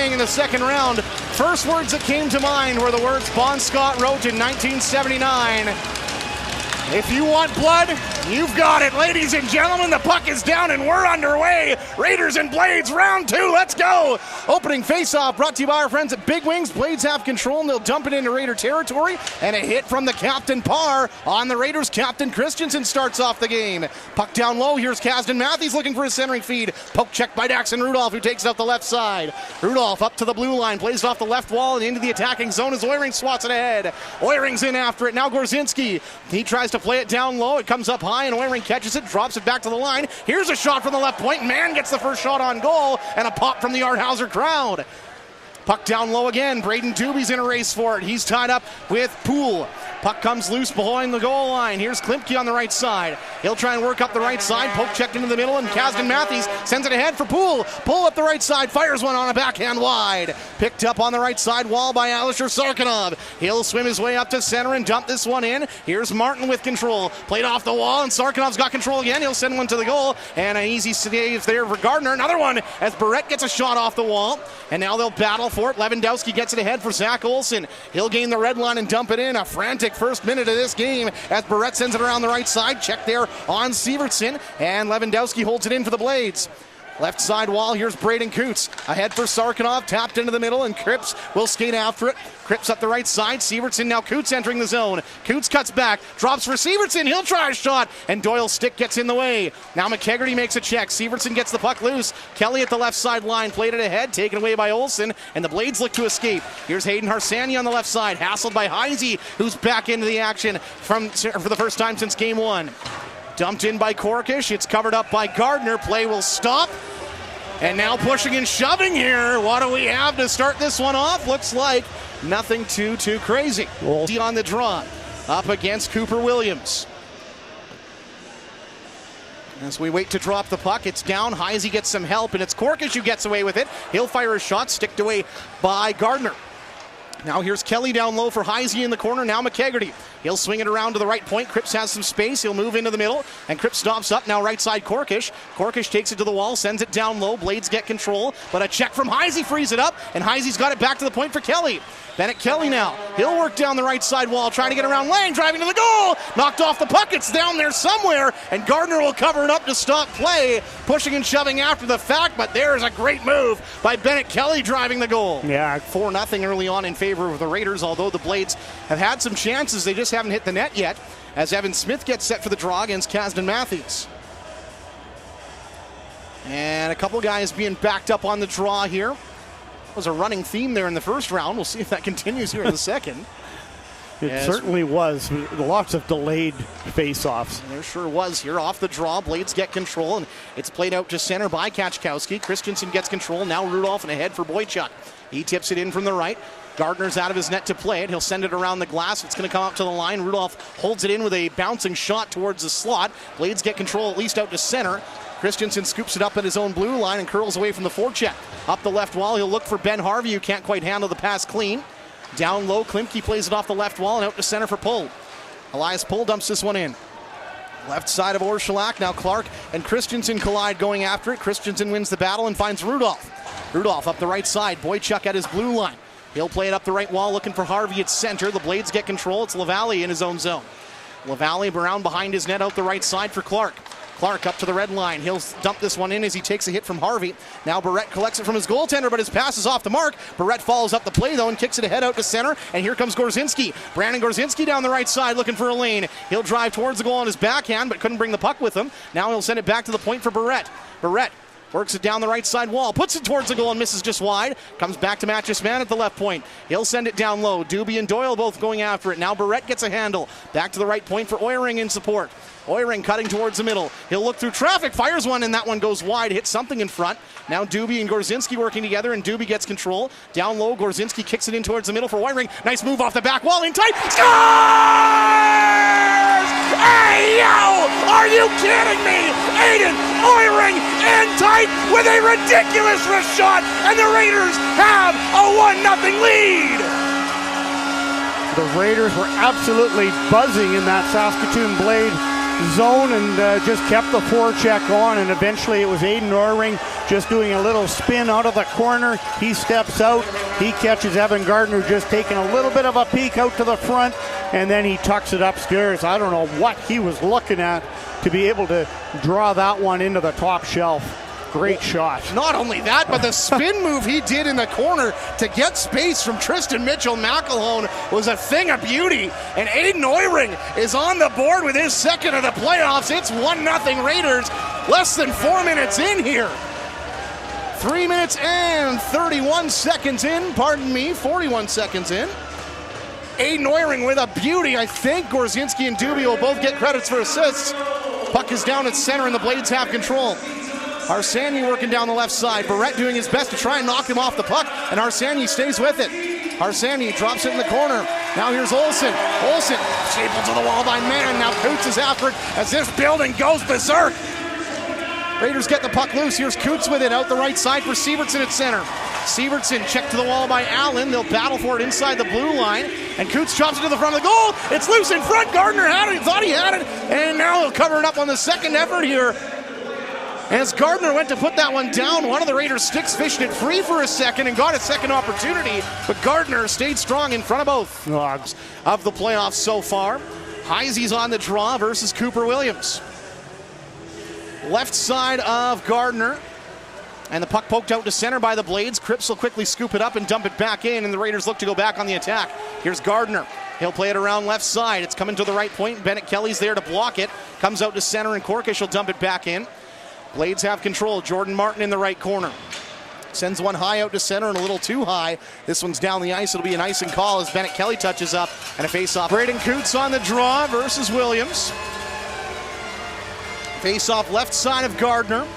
saying in the second round. First words that came to mind were the words Bon Scott wrote in 1979. If you want blood, you've got it. Ladies and gentlemen, the puck is down and we're underway. Raiders and Blades, round 2, let's go. Opening faceoff brought to you by our friends at Big Wings. Blades have control and they'll dump it into Raider territory. And a hit from the captain, Parr, on the Raiders. Captain Christensen starts off the game. Puck down low, here's Kasdan Matthews looking for his centering feed. Poke check by Daxon Rudolph, who takes it up the left side. Rudolph up to the blue line, plays it off the left wall and into the attacking zone as Oiring swats it ahead. Oiring's in after it, now Gorzinski. He tries to play it down low, it comes up high and Oiring catches it, drops it back to the line. Here's a shot from the left point, Mann gets the first shot on goal, and a pop from the Arthauser crowd. Puck down low again, Braden Doobie's in a race for it, he's tied up with Poole. Puck comes loose behind the goal line. Here's Klimke on the right side. He'll try and work up the right side. Poke checked into the middle, and Kasdan Matthews sends it ahead for Poole. Poole up the right side, fires one on a backhand wide. Picked up on the right side wall by Alisher Sarkinov. He'll swim his way up to center and dump this one in. Here's Martin with control. Played off the wall, and Sarkinov's got control again. He'll send one to the goal, and an easy save there for Gardner. Another one as Barrett gets a shot off the wall, and now they'll battle for it. Lewandowski gets it ahead for Zach Olson. He'll gain the red line and dump it in. A frantic first minute of this game as Barrett sends it around the right side. Check there on Sievertson, and Lewandowski holds it in for the Blades. Left side wall, here's Braden Coots. Ahead for Sarkinov, tapped into the middle, and Cripps will skate after it. Cripps up the right side, Sievertson, now Coots entering the zone. Coots cuts back, drops for Sievertson, he'll try a shot, and Doyle's stick gets in the way. Now McKegarty makes a check, Sievertson gets the puck loose. Kelly at the left side line, played it ahead, taken away by Olsen, and the Blades look to escape. Here's Hayden Harsani on the left side, hassled by Heisey, who's back into the action for the first time since game 1. Dumped in by Korkish, it's covered up by Gardner, play will stop. And now pushing and shoving here. What do we have to start this one off? Looks like nothing too crazy. On the draw, up against Cooper Williams. As we wait to drop the puck, it's down. Heisey gets some help, and it's Korkish who gets away with it. He'll fire a shot, sticked away by Gardner. Now here's Kelly down low for Heisey in the corner. Now McKegarty. He'll swing it around to the right point. Cripps has some space. He'll move into the middle, and Cripps stops up. Now right side Korkish. Korkish takes it to the wall, sends it down low. Blades get control, but a check from Heisey frees it up, and Heisey's got it back to the point for Kelly. Bennett Kelly now. He'll work down the right side wall, trying to get around Lang, driving to the goal. Knocked off the puck. It's down there somewhere, and Gardner will cover it up to stop play. Pushing and shoving after the fact, but there's a great move by Bennett Kelly driving the goal. Yeah, 4-0 early on in favor of the Raiders, although the Blades have had some chances. They just haven't hit the net yet, as Evan Smith gets set for the draw against Kasdan Matthews. And a couple guys being backed up on the draw here. Was a running theme there in the first round. We'll see if that continues here in the second. It certainly was. Lots of delayed face-offs. There sure was here. Off the draw, Blades get control, and it's played out to center by Kachkowski. Christensen gets control. Now Rudolph and ahead for Boychuk. He tips it in from the right. Gardner's out of his net to play it. He'll send it around the glass. It's going to come up to the line. Rudolph holds it in with a bouncing shot towards the slot. Blades get control at least out to center. Christensen scoops it up at his own blue line and curls away from the forecheck. Up the left wall, he'll look for Ben Harvey, who can't quite handle the pass clean. Down low, Klimke plays it off the left wall and out to center for Pull. Elias Pull dumps this one in. Left side of Orshilak, now Clark and Christensen collide going after it. Christensen wins the battle and finds Rudolph. Rudolph up the right side, Boychuk at his blue line. He'll play it up the right wall looking for Harvey at center. The Blades get control, it's LaValle in his own zone. LaValle around behind his net out the right side for Clark. Clark up to the red line. He'll dump this one in as he takes a hit from Harvey. Now Barrett collects it from his goaltender, but his pass is off the mark. Barrett follows up the play, though, and kicks it ahead out to center. And here comes Gorzinski. Brandon Gorzinski down the right side looking for a lane. He'll drive towards the goal on his backhand, but couldn't bring the puck with him. Now he'll send it back to the point for Barrett. Barrett works it down the right side wall, puts it towards the goal and misses just wide. Comes back to Matches Man at the left point. He'll send it down low. Doobie and Doyle both going after it. Now Barrett gets a handle. Back to the right point for Oiring in support. Oiring cutting towards the middle. He'll look through traffic, fires one, and that one goes wide, hits something in front. Now Doobie and Gorzinski working together, and Doobie gets control. Down low, Gorzinski kicks it in towards the middle for Oiring. Nice move off the back wall, in tight. Scores! Hey, yo! Are you kidding me? Aiden Oiring in tight with a ridiculous wrist shot, and the Raiders have a 1-0 lead. The Raiders were absolutely buzzing in that Saskatoon Blade zone and just kept the forecheck on, and eventually it was Aiden Oiring just doing a little spin out of the corner. He steps out. He catches Evan Gardner just taking a little bit of a peek out to the front, and then he tucks it upstairs. I don't know what he was looking at to be able to draw that one into the top shelf. Great shot. Not only that, but the spin move he did in the corner to get space from Tristan Mitchell-McElhone was a thing of beauty. And Aiden Oyring is on the board with his second of the playoffs. It's 1-0 Raiders, less than 4 minutes in here. 3 minutes and 31 seconds in, 41 seconds in. Aiden Oyring with a beauty. I think Gorzinski and Dubie will both get credits for assists. Puck is down at center and the Blades have control. Harsanyi working down the left side. Barrett doing his best to try and knock him off the puck, and Harsanyi stays with it. Harsanyi drops it in the corner. Now here's Olsen. Olsen stapled to the wall by Mann. Now Coots is after it as this building goes berserk. Raiders get the puck loose. Here's Coots with it out the right side for Sievertson at center. Sievertson checked to the wall by Allen. They'll battle for it inside the blue line. And Coots chops it to the front of the goal. It's loose in front. Gardner had it. Thought he had it. And now he'll cover it up on the second effort here. As Gardner went to put that one down, one of the Raiders' sticks fished it free for a second and got a second opportunity, but Gardner stayed strong in front of both of the playoffs so far. Heisey's on the draw versus Cooper Williams. Left side of Gardner, and the puck poked out to center by the Blades. Cripps will quickly scoop it up and dump it back in, and the Raiders look to go back on the attack. Here's Gardner. He'll play it around left side. It's coming to the right point. Bennett Kelly's there to block it. Comes out to center, and Corkish will dump it back in. Blades have control. Jordan Martin in the right corner. Sends one high out to center and a little too high. This one's down the ice. It'll be an icing call as Bennett Kelly touches up and a face-off. Braden Coots on the draw versus Williams. Face-off left side of Gardner.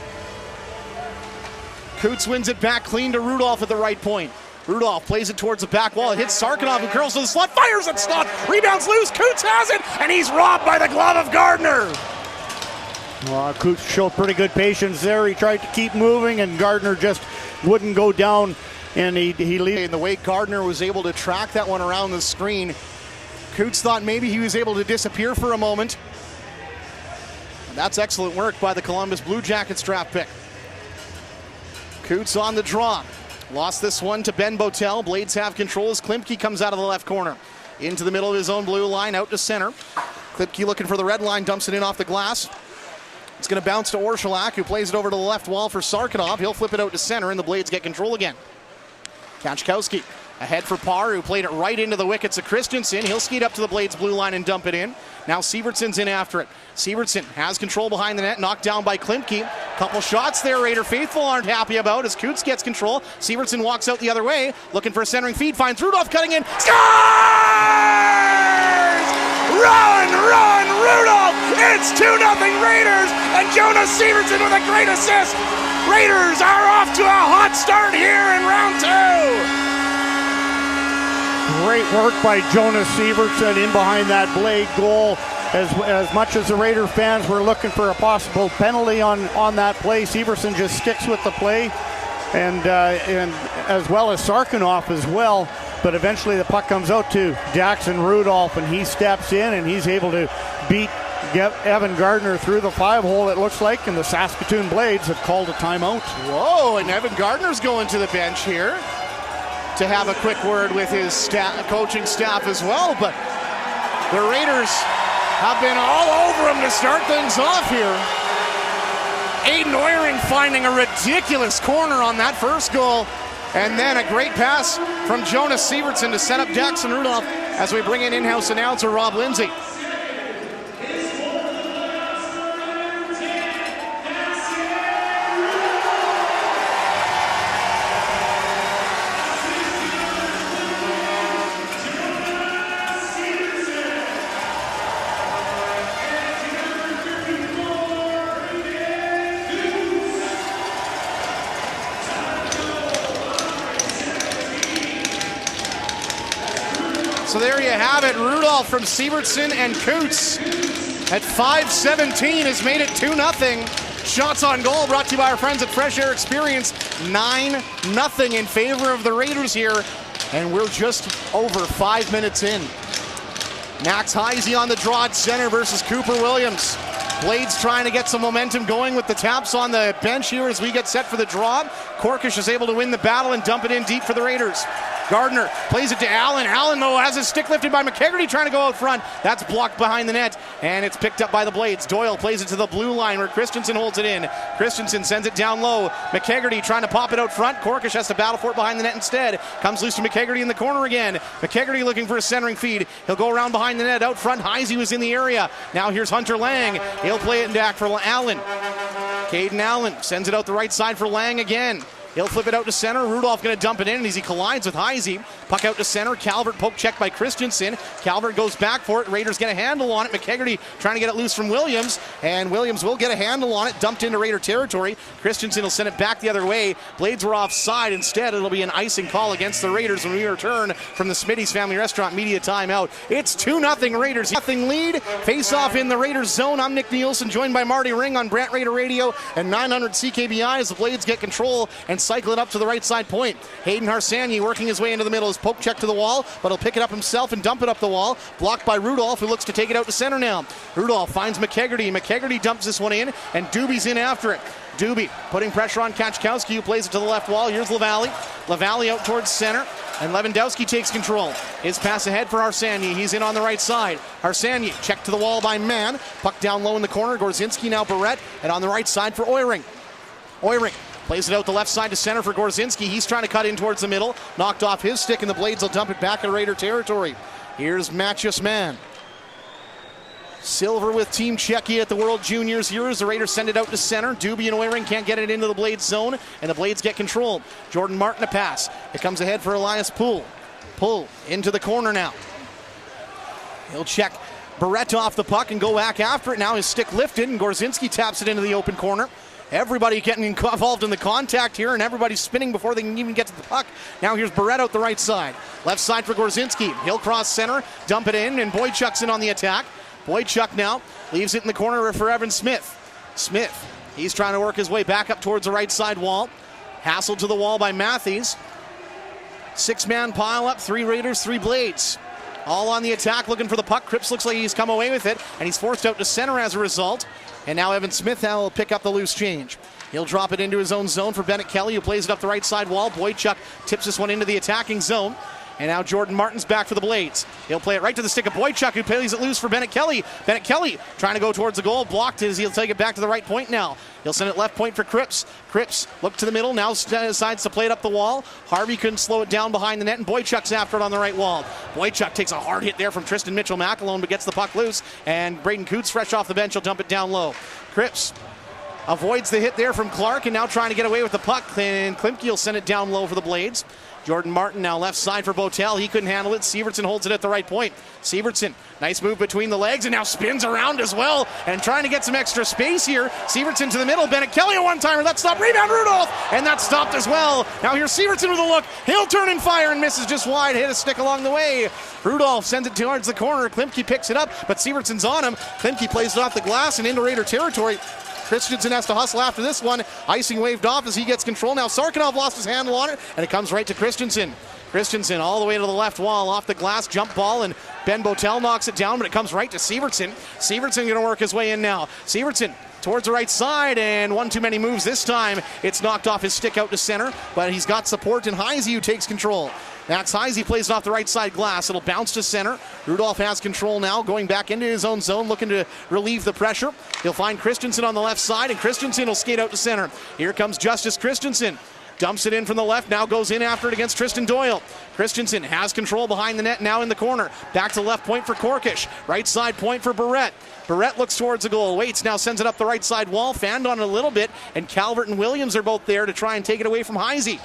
Coots wins it back clean to Rudolph at the right point. Rudolph plays it towards the back wall. It hits Sarkinov, who curls to the slot, fires it, stopped, rebounds loose. Coots has it, and he's robbed by the glove of Gardner. Coots showed pretty good patience there. He tried to keep moving, and Gardner just wouldn't go down, and he leaves. And the way Gardner was able to track that one around the screen, Coots thought maybe he was able to disappear for a moment. And that's excellent work by the Columbus Blue Jackets draft pick. Coots on the draw. Lost this one to Ben Botel. Blades have control as Klimke comes out of the left corner. Into the middle of his own blue line, out to center. Klimke looking for the red line, dumps it in off the glass. It's going to bounce to Orshulak, who plays it over to the left wall for Sarkinov. He'll flip it out to center, and the Blades get control again. Kachkowski ahead for Parr, who played it right into the wickets of Christensen. He'll skate up to the Blades blue line and dump it in. Now Sievertson's in after it. Sievertson has control behind the net, knocked down by Klimke. Couple shots there Raider faithful aren't happy about as Coots gets control. Sievertson walks out the other way, looking for a centering feed, finds Rudolph cutting in. Scores! Run, Rudolph! It's 2-0 Raiders, and Jonas Sievertson with a great assist. Raiders are off to a hot start here in round 2. Great work by Jonas Sievertson in behind that Blade goal. As much as the Raider fans were looking for a possible penalty on that play, Sievertson just sticks with the play, and as well as Sarkinov as well. But eventually the puck comes out to Jackson Rudolph, and he steps in, and he's able to get Evan Gardner through the 5-hole, it looks like, and the Saskatoon Blades have called a timeout. Whoa, and Evan Gardner's going to the bench here to have a quick word with his coaching staff as well, but the Raiders have been all over him to start things off here. Aiden Oyring finding a ridiculous corner on that first goal, and then a great pass from Jonas Sievertson to set up Jackson Rudolph as we bring in in-house announcer Rob Lindsay. So there you have it. Rudolph from Sievertson and Coots at 5:17 has made it 2-0. Shots on goal brought to you by our friends at Fresh Air Experience. 9-0 in favor of the Raiders here. And we're just over 5 minutes in. Max Heisey on the draw at center versus Cooper Williams. Blades trying to get some momentum going with the taps on the bench here as we get set for the draw. Corkish is able to win the battle and dump it in deep for the Raiders. Gardner plays it to Allen. Allen, though, has his stick lifted by McKegarty trying to go out front. That's blocked behind the net, and it's picked up by the Blades. Doyle plays it to the blue line where Christensen holds it in. Christensen sends it down low. McKegarty trying to pop it out front. Corkish has to battle for it behind the net instead. Comes loose to McKegarty in the corner again. McKegarty looking for a centering feed. He'll go around behind the net. Out front, Heisey was in the area. Now here's Hunter Lang. He'll play it back for Allen. Caden Allen sends it out the right side for Lang again. He'll flip it out to center. Rudolph going to dump it in as he collides with Heisey. Puck out to center. Calvert poke checked by Christensen. Calvert goes back for it. Raiders get a handle on it. McKegarty trying to get it loose from Williams, and Williams will get a handle on it. Dumped into Raider territory. Christensen will send it back the other way. Blades were offside. Instead, it'll be an icing call against the Raiders when we return from the Smitty's Family Restaurant media timeout. It's 2-0 Raiders. Nothing lead. Face off in the Raiders zone. I'm Nick Nielsen, joined by Marty Ring on Brant Raider Radio and 900 CKBI as the Blades get control and cycle it up to the right side point. Hayden Harsanyi working his way into the middle. His poke check to the wall, but he'll pick it up himself and dump it up the wall. Blocked by Rudolph, who looks to take it out to center now. Rudolph finds McKegarty. McKegarty dumps this one in, and Doobie's in after it. Doobie putting pressure on Kachkowski, who plays it to the left wall. Here's Lavallee. Lavallee out towards center, and Lewandowski takes control. His pass ahead for Harsanyi. He's in on the right side. Harsanyi checked to the wall by Mann. Puck down low in the corner. Gorzinski now Barrett, and on the right side for Oiring. Oiring plays it out the left side to center for Gorzinski. He's trying to cut in towards the middle. Knocked off his stick, and the Blades will dump it back in Raider territory. Here's Matchus Mann. Silver with Team Czechia at the World Juniors here as the Raiders send it out to center. Doobie and Oiring can't get it into the Blades zone, and the Blades get control. Jordan Martin a pass. It comes ahead for Elias Poole. Poole into the corner now. He'll check Barrett off the puck and go back after it. Now his stick lifted, and Gorzinski taps it into the open corner. Everybody getting involved in the contact here, and everybody's spinning before they can even get to the puck. Now here's Barrett out the right side. Left side for Gorzinski. He'll cross center, dump it in, and Boychuk's in on the attack. Boychuk now leaves it in the corner for Evan Smith. Smith, he's trying to work his way back up towards the right side wall. Hassled to the wall by Matthews. Six-man pile up, 3 Raiders, 3 Blades. All on the attack looking for the puck. Cripps looks like he's come away with it, and he's forced out to center as a result. And now Evan Smith will pick up the loose change. He'll drop it into his own zone for Bennett Kelly, who plays it up the right side wall. Boychuk tips this one into the attacking zone. And now Jordan Martin's back for the Blades. He'll play it right to the stick of Boychuk, who plays it loose for Bennett Kelly. Bennett Kelly trying to go towards the goal. Blocked as he'll take it back to the right point now. He'll send it left point for Cripps. Cripps look to the middle, now decides to play it up the wall. Harvey couldn't slow it down behind the net, and Boychuk's after it on the right wall. Boychuk takes a hard hit there from Tristan Mitchell-McAlone, but gets the puck loose, and Braden Coots, fresh off the bench, will dump it down low. Cripps avoids the hit there from Clark, and now trying to get away with the puck, and Klimke will send it down low for the Blades. Jordan Martin now left side for Botel. He couldn't handle it. Severson holds it at the right point. Severson, nice move between the legs, and now spins around as well and trying to get some extra space here. Severson to the middle. Bennett Kelly a one-timer. That's stopped. Rebound Rudolph, and that's stopped as well. Now here's Severson with a look. He'll turn and fire and misses just wide. Hit a stick along the way. Rudolph sends it towards the corner. Klimke picks it up, but Severson's on him. Klimke plays it off the glass and into Raider territory. Christensen has to hustle after this one. Icing waved off as he gets control. Now Sarkinov lost his handle on it, and it comes right to Christensen. Christensen all the way to the left wall, off the glass, jump ball, and Ben Botel knocks it down, but it comes right to Severson. Severson going to work his way in now. Severson towards the right side, and one too many moves this time. It's knocked off his stick out to center, but he's got support in Heisey, who takes control. Max Heisey plays it off the right side glass. It'll bounce to center. Rudolph has control now, going back into his own zone, looking to relieve the pressure. He'll find Christensen on the left side, and Christensen will skate out to center. Here comes Justice Christensen. Dumps it in from the left, now goes in after it against Tristan Doyle. Christensen has control behind the net, now in the corner. Back to left point for Corkish. Right side point for Barrett. Barrett looks towards the goal, waits, now sends it up the right side wall. Fanned on it a little bit, and Calvert and Williams are both there to try and take it away from Heisey.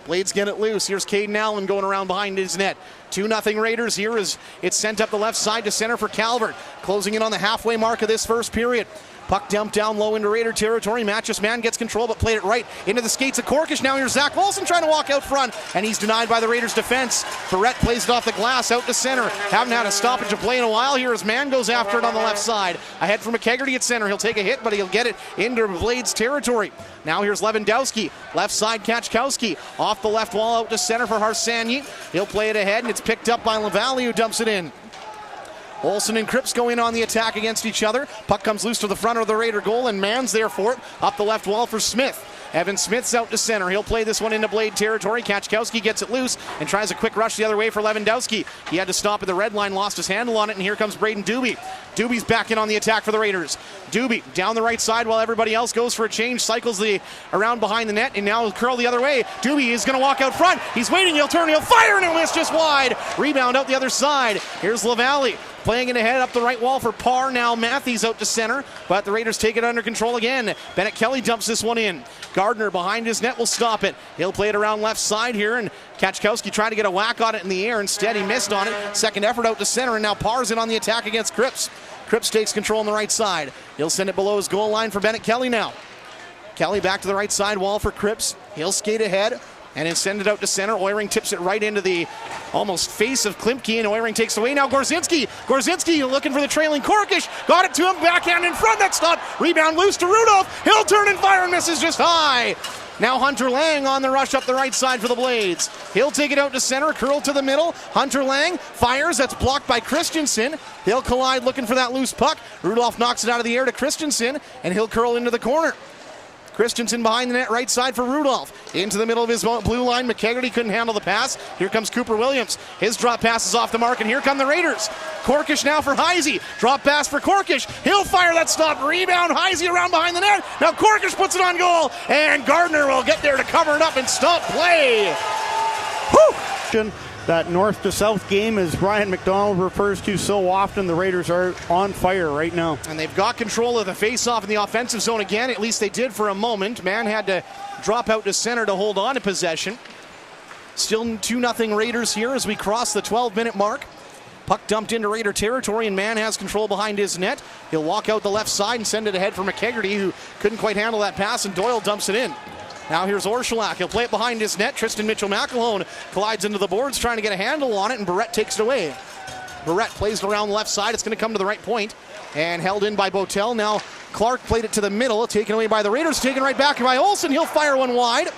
Blades get it loose. Here's Caden Allen going around behind his net. 2-0 Raiders here as it's sent up the left side to center for Calvert. Closing in on the halfway mark of this first period. Puck dumped down low into Raider territory. Matchus Mann gets control, but played it right into the skates of Corkish. Now here's Zach Wilson trying to walk out front, and he's denied by the Raiders defense. Barrett plays it off the glass out to center. Haven't had a stoppage of play in a while here as Mann goes after it on the left side. Ahead for McKegarty at center. He'll take a hit, but he'll get it into Blades territory. Now here's Lewandowski. Left side Kachkowski. Off the left wall out to center for Harsanyi. He'll play it ahead, and it's picked up by Lavallee, who dumps it in. Olsen and Cripps go in on the attack against each other. Puck comes loose to the front of the Raider goal, and Mann's there for it. Up the left wall for Smith. Evan Smith's out to center. He'll play this one into Blade territory. Kaczkowski gets it loose and tries a quick rush the other way for Lewandowski. He had to stop at the red line, lost his handle on it, and here comes Braden Doobie. Doobie's back in on the attack for the Raiders. Doobie down the right side while everybody else goes for a change, cycles around behind the net, and now he'll curl the other way. Doobie is going to walk out front. He's waiting, he'll turn, he'll fire, and he'll miss just wide. Rebound out the other side. Here's LaValle. Playing it ahead up the right wall for Parr. Now Matthews out to center, but the Raiders take it under control again. Bennett Kelly dumps this one in. Gardner behind his net will stop it. He'll play it around left side here, and Kaczkowski trying to get a whack on it in the air. Instead, he missed on it. Second effort out to center, and now Parr's in on the attack against Cripps. Cripps takes control on the right side. He'll send it below his goal line for Bennett Kelly now. Kelly back to the right side wall for Cripps. He'll skate ahead and then send it out to center. Oiring tips it right into the almost face of Klimke, and Oiring takes away. Now Gorzinski looking for the trailing Korkish. Got it to him, backhand in front, that's stopped. Rebound loose to Rudolph. He'll turn and fire and misses just high. Now Hunter Lang on the rush up the right side for the Blades. He'll take it out to center, curl to the middle. Hunter Lang fires, that's blocked by Christensen. They'll collide looking for that loose puck. Rudolph knocks it out of the air to Christensen, and he'll curl into the corner. Christensen behind the net, right side for Rudolph. Into the middle of his blue line. McKegarty couldn't handle the pass. Here comes Cooper Williams. His drop pass is off the mark, and here come the Raiders. Korkish now for Heisey. Drop pass for Korkish. He'll fire that stop. Rebound. Heisey around behind the net. Now Korkish puts it on goal, and Gardner will get there to cover it up and stop play. Whew! That north to south game, as Brian McDonald refers to so often, the Raiders are on fire right now. And they've got control of the face-off in the offensive zone again. At least they did for a moment. Mann had to drop out to center to hold on to possession. Still 2-0 Raiders here as we cross the 12-minute mark. Puck dumped into Raider territory, and Mann has control behind his net. He'll walk out the left side and send it ahead for McKegarty, who couldn't quite handle that pass, and Doyle dumps it in. Now here's Orszalak. He'll play it behind his net. Tristan Mitchell-McElhone collides into the boards trying to get a handle on it, and Barrett takes it away. Barrett plays it around the left side. It's going to come to the right point and held in by Botel. Now Clark played it to the middle, taken away by the Raiders, taken right back by Olsen. He'll fire one wide.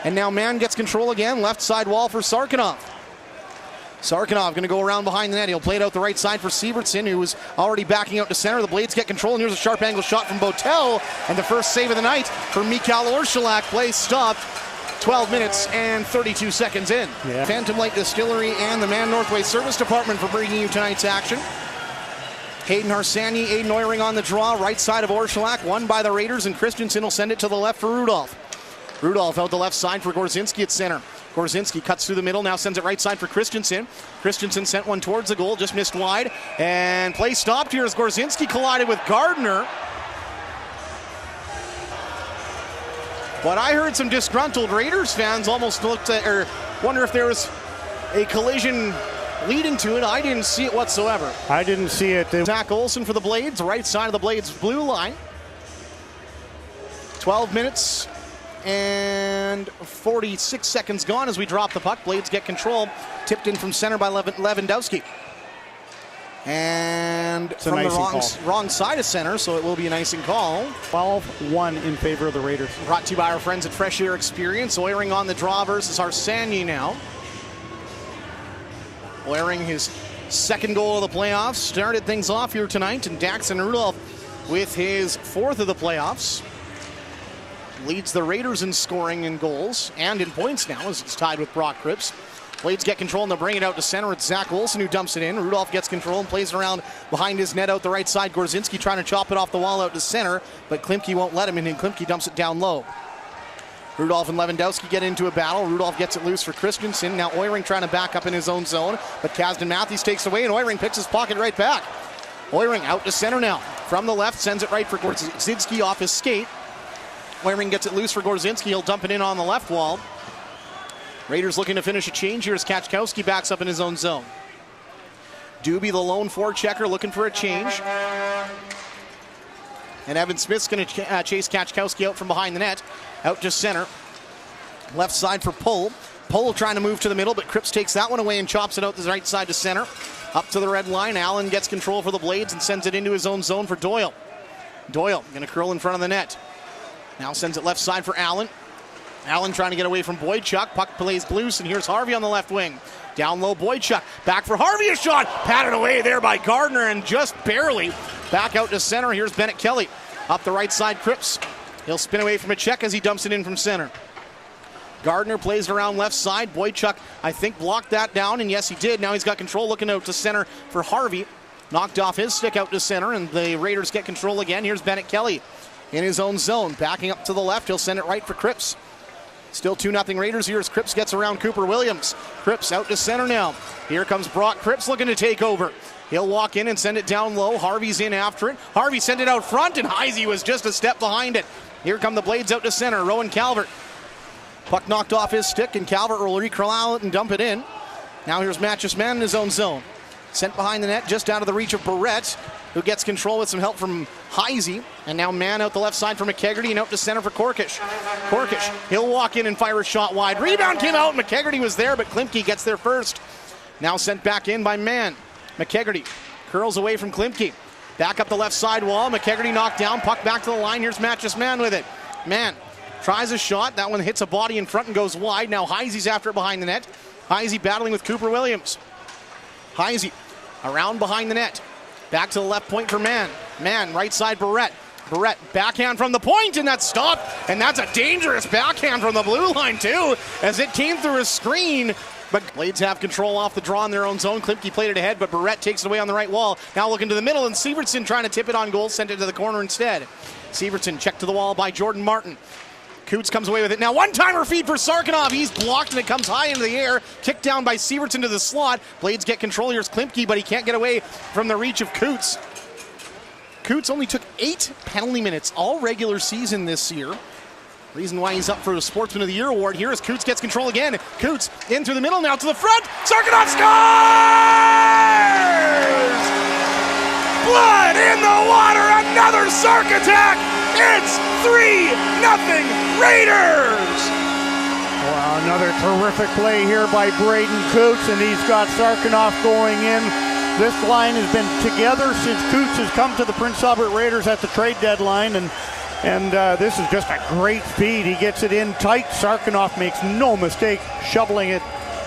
And now Mann gets control again. Left side wall for Sarkinov. Sarkinov going to go around behind the net. He'll play it out the right side for Sievertson, who was already backing out to center. The Blades get control, and here's a sharp angle shot from Botel. And the first save of the night for Mikhail Orszalak. Play stopped 12 minutes and 32 seconds in. Yeah. Phantom Light Distillery and the Man Northway Service Department for bringing you tonight's action. Hayden Harsanyi, Aiden Oiring on the draw. Right side of Orszalak, won by the Raiders, and Christensen will send it to the left for Rudolph. Rudolph out the left side for Gorzinski at center. Gorzinski cuts through the middle, now sends it right side for Christensen. Christensen sent one towards the goal, just missed wide. And play stopped here as Gorzinski collided with Gardner. But I heard some disgruntled Raiders fans almost looked at, or wonder if there was a collision leading to it. I didn't see it whatsoever. I didn't see it. Zach Olsen for the Blades, right side of the Blades blue line. 12 minutes and 46 seconds gone as we drop the puck. Blades get control. Tipped in from center by Lewandowski. And it's from the wrong side of center, so it will be an icing call. 12-1 in favor of the Raiders. Brought to you by our friends at Fresh Air Experience. Oiring on the draw versus Harsanyi now. Oiring his second goal of the playoffs. Started things off here tonight, and Daxon Rudolph with his fourth of the playoffs. Leads the Raiders in scoring and goals and in points now as it's tied with Brock Cripps. Blades get control and they'll bring it out to center. It's Zach Olsen who dumps it in. Rudolph gets control and plays it around behind his net out the right side. Gorzinski trying to chop it off the wall out to center, but Klimke won't let him, and then Klimke dumps it down low. Rudolph and Lewandowski get into a battle. Rudolph gets it loose for Christensen. Now Oiring trying to back up in his own zone, but Kasdan Matthews takes away, and Oiring picks his pocket right back. Oiring out to center now. From the left, sends it right for Gorzinski off his skate. Oiring gets it loose for Gorzinski. He'll dump it in on the left wall. Raiders looking to finish a change here as Kaczkowski backs up in his own zone. Doobie, the lone forechecker, looking for a change. And Evan Smith's going to chase Kaczkowski out from behind the net. Out to center. Left side for Pull. Pull trying to move to the middle, but Cripps takes that one away and chops it out the right side to center. Up to the red line. Allen gets control for the Blades and sends it into his own zone for Doyle. Doyle going to curl in front of the net. Now sends it left side for Allen. Allen trying to get away from Boychuk. Puck plays loose, and here's Harvey on the left wing. Down low, Boychuk. Back for Harvey, a shot. Patted away there by Gardner, and just barely. Back out to center. Here's Bennett Kelly. Up the right side, Cripps. He'll spin away from a check as he dumps it in from center. Gardner plays it around left side. Boychuk, I think, blocked that down, and yes, he did. Now he's got control, looking out to center for Harvey. Knocked off his stick out to center, and the Raiders get control again. Here's Bennett Kelly in his own zone. Backing up to the left, he'll send it right for Cripps. Still 2-0 Raiders here as Cripps gets around Cooper Williams. Cripps out to center now. Here comes Brock Cripps looking to take over. He'll walk in and send it down low. Harvey's in after it. Harvey sent it out front, and Heisey was just a step behind it. Here come the Blades out to center. Rowan Calvert. Puck knocked off his stick, and Calvert will reclaw it and dump it in. Now here's Matches Man in his own zone. Sent behind the net, just out of the reach of Barrett, who gets control with some help from Heisey. And now man out the left side for McKegarty and out to center for Korkish. Korkish, he'll walk in and fire a shot wide. Rebound came out, McKegarty was there, but Klimke gets there first. Now sent back in by Mann. McKegarty curls away from Klimke. Back up the left side wall, McKegarty knocked down, puck back to the line. Here's Matches Man with it. Mann tries a shot, that one hits a body in front and goes wide. Now Heisey's after it behind the net. Heisey battling with Cooper Williams. Heisey around behind the net. Back to the left point for Mann. Mann, right side Barrett. Barrett, backhand from the point, and that's stopped. And that's a dangerous backhand from the blue line, too, as it came through a screen. But Blades have control off the draw in their own zone. Klimke played it ahead, but Barrett takes it away on the right wall. Now looking to the middle, and Severson trying to tip it on goal, sent it to the corner instead. Severson checked to the wall by Jordan Martin. Coots comes away with it. Now one-timer feed for Sarkinov. He's blocked, and it comes high into the air. Kicked down by Severson to the slot. Blades get control. Here's Klimke, but he can't get away from the reach of Coots. Coots only took 8 penalty minutes all regular season this year. Reason why he's up for the Sportsman of the Year award here is Coots gets control again. Coots in through the middle, now to the front. Sarkinov scores! Blood in the water, another Sark attack. It's 3-0 Raiders. Well, another terrific play here by Braden Coots, and he's got Sarkinov going in. This line has been together since Coots has come to the Prince Albert Raiders at the trade deadline, and this is just a great feed. He gets it in tight. Sarkinov makes no mistake shoveling it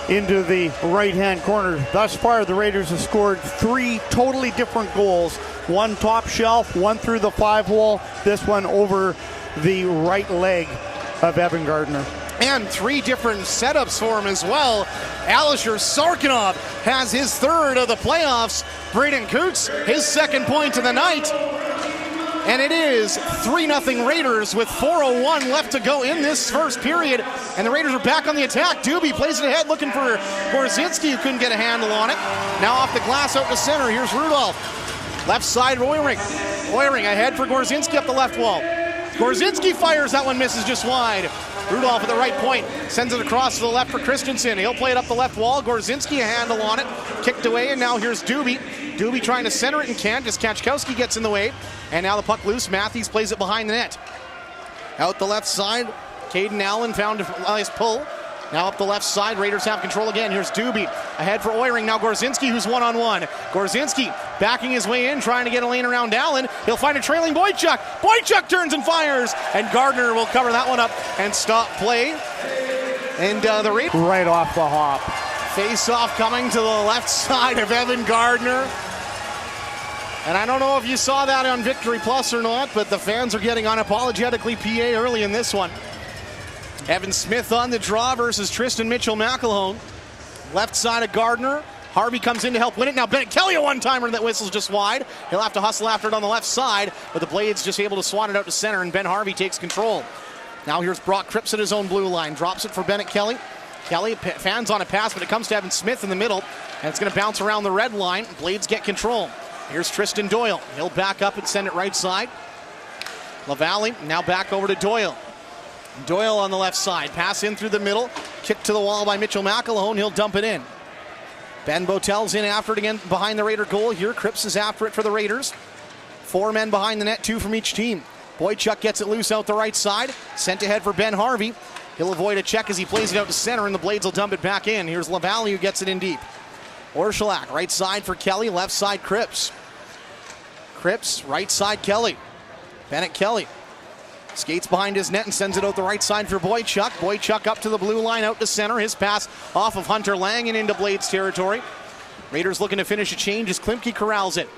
into the right-hand corner. Thus far, the Raiders have scored 3 totally different goals. One top shelf, one through the 5-hole, this one over the right leg of Evan Gardner. And 3 different setups for him as well. Alisher Sarkinov has his 3rd of the playoffs. Braden Coots, his 2nd point of the night. And it is 3-0 Raiders with 4:01 left to go in this first period. And the Raiders are back on the attack. Doobie plays it ahead looking for Gorzinski, who couldn't get a handle on it. Now off the glass out to center. Here's Rudolph. Left side, Oiring. Oiring ahead for Gorzinski up the left wall. Gorzinski fires. That one misses just wide. Rudolph at the right point. Sends it across to the left for Christensen. He'll play it up the left wall. Gorzinski a handle on it. Kicked away, and now here's Doobie. Doobie trying to center it and can't, as Kachkowski gets in the way. And now the puck loose. Matthews plays it behind the net. Out the left side, Caden Allen found a nice pull. Now up the left side, Raiders have control again. Here's Doobie ahead for Oiring. Now Gorzinski, who's one-on-one. Gorzinski backing his way in, trying to get a lane around Allen. He'll find a trailing Boychuk. Boychuk turns and fires, and Gardner will cover that one up and stop play. And the Raiders right off the hop. Face-off coming to the left side of Evan Gardner. And I don't know if you saw that on Victory Plus or not, but the fans are getting unapologetically PA early in this one. Evan Smith on the draw versus Tristan Mitchell-McElhone. Left side of Gardner. Harvey comes in to help win it. Now Bennett Kelly, a one-timer that whistles just wide. He'll have to hustle after it on the left side, but the Blades just able to swat it out to center, and Ben Harvey takes control. Now here's Brock Cripps at his own blue line. Drops it for Bennett Kelly. Kelly fans on a pass, but it comes to Evan Smith in the middle, and it's going to bounce around the red line. Blades get control. Here's Tristan Doyle. He'll back up and send it right side. LaValle now back over to Doyle. Doyle on the left side. Pass in through the middle. Kick to the wall by Mitchell-McElhone. He'll dump it in. Ben Botel's in after it again behind the Raider goal here. Cripps is after it for the Raiders. 4 men behind the net, 2 from each team. Boychuk gets it loose out the right side. Sent ahead for Ben Harvey. He'll avoid a check as he plays it out to center, and the Blades will dump it back in. Here's LaValle who gets it in deep. Orszalak, right side for Kelly, left side Cripps. Cripps, right side Kelly. Bennett Kelly. Skates behind his net and sends it out the right side for Boychuk. Boychuk up to the blue line, out to center. His pass off of Hunter Lang and into Blades territory. Raiders looking to finish a change as Klimke corrals it.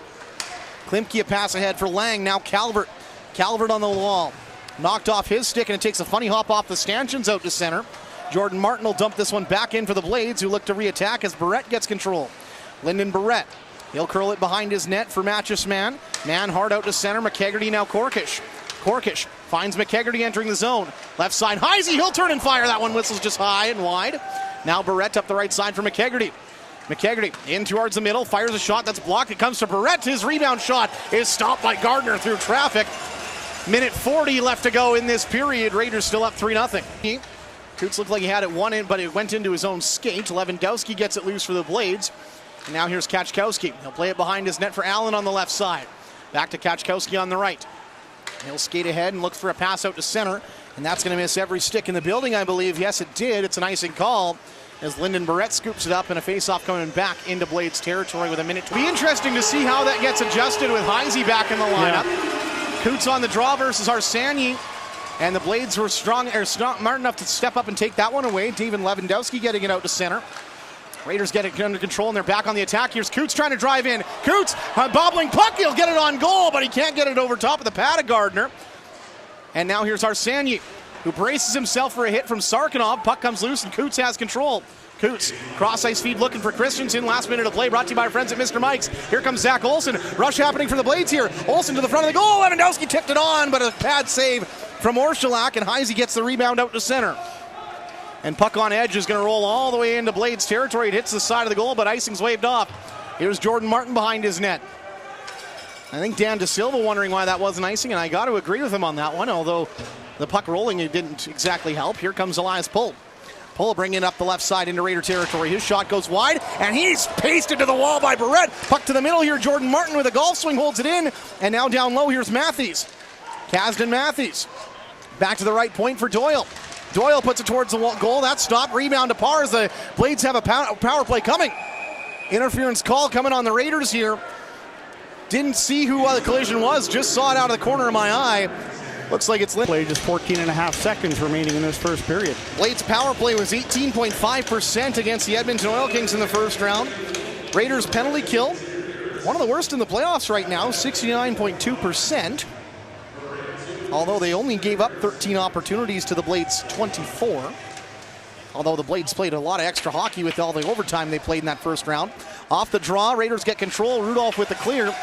Klimke a pass ahead for Lang. Now Calvert. Calvert on the wall. Knocked off his stick, and it takes a funny hop off the stanchions out to center. Jordan Martin will dump this one back in for the Blades, who look to re-attack as Barrett gets control. Lyndon Barrett. He'll curl it behind his net for Matches Mann. Mann hard out to center. McKegarty now Korkish. Korkish finds McKegarty entering the zone. Left side, Heisey, he'll turn and fire. That one whistles just high and wide. Now Barrett up the right side for McKegarty. McKegarty in towards the middle, fires a shot that's blocked. It comes to Barrett. His rebound shot is stopped by Gardner through traffic. Minute 40 left to go in this period. Raiders still up 3-0. Coots looked like he had it one in, but it went into his own skate. Lewandowski gets it loose for the Blades. And now here's Kachkowski. He'll play it behind his net for Allen on the left side. Back to Kachkowski on the right. He'll skate ahead and look for a pass out to center. And that's going to miss every stick in the building, I believe. Yes, it did. It's an icing call as Lyndon Barrett scoops it up and a face-off coming back into Blades territory with a minute. It'll be interesting to see how that gets adjusted with Heisey back in the lineup. Yeah. Coots on the draw versus Arsani. And the Blades were smart enough to step up and take that one away. David Lewandowski getting it out to center. Raiders get it under control and they're back on the attack. Here's Coots trying to drive in. Coots, a bobbling puck, he'll get it on goal, but he can't get it over top of the pad of Gardner. And now here's Arsani, who braces himself for a hit from Sarkinov. Puck comes loose and Coots has control. Coots, cross-ice feed looking for Christensen. Last minute of play brought to you by our friends at Mr. Mike's. Here comes Zach Olsen. Rush happening for the Blades here. Olsen to the front of the goal. Lewandowski tipped it on, but a pad save from Orszalak, and Heisey gets the rebound out to center. And puck on edge is going to roll all the way into Blades territory. It hits the side of the goal, but icing's waved off. Here's Jordan Martin behind his net. I think Dan DeSilva wondering why that wasn't icing, and I got to agree with him on that one, although the puck rolling it didn't exactly help. Here comes Elias Pull. Pull bringing it up the left side into Raider territory. His shot goes wide, and he's pasted to the wall by Barrett. Puck to the middle here. Jordan Martin with a golf swing holds it in, and now down low, here's Matthews. Kasdan Matthews. Back to the right point for Doyle. Doyle puts it towards the goal. That's stopped. Rebound to par as the Blades have a power play coming. Interference call coming on the Raiders here. Didn't see who the collision was. Just saw it out of the corner of my eye. Looks like it's play. Just 14.5 seconds remaining in this first period. Blades power play was 18.5% against the Edmonton Oil Kings in the first round. Raiders penalty kill, one of the worst in the playoffs right now, 69.2%. Although they only gave up 13 opportunities to the Blades 24. Although the Blades played a lot of extra hockey with all the overtime they played in that first round. Off the draw, Raiders get control. Rudolph with the clear.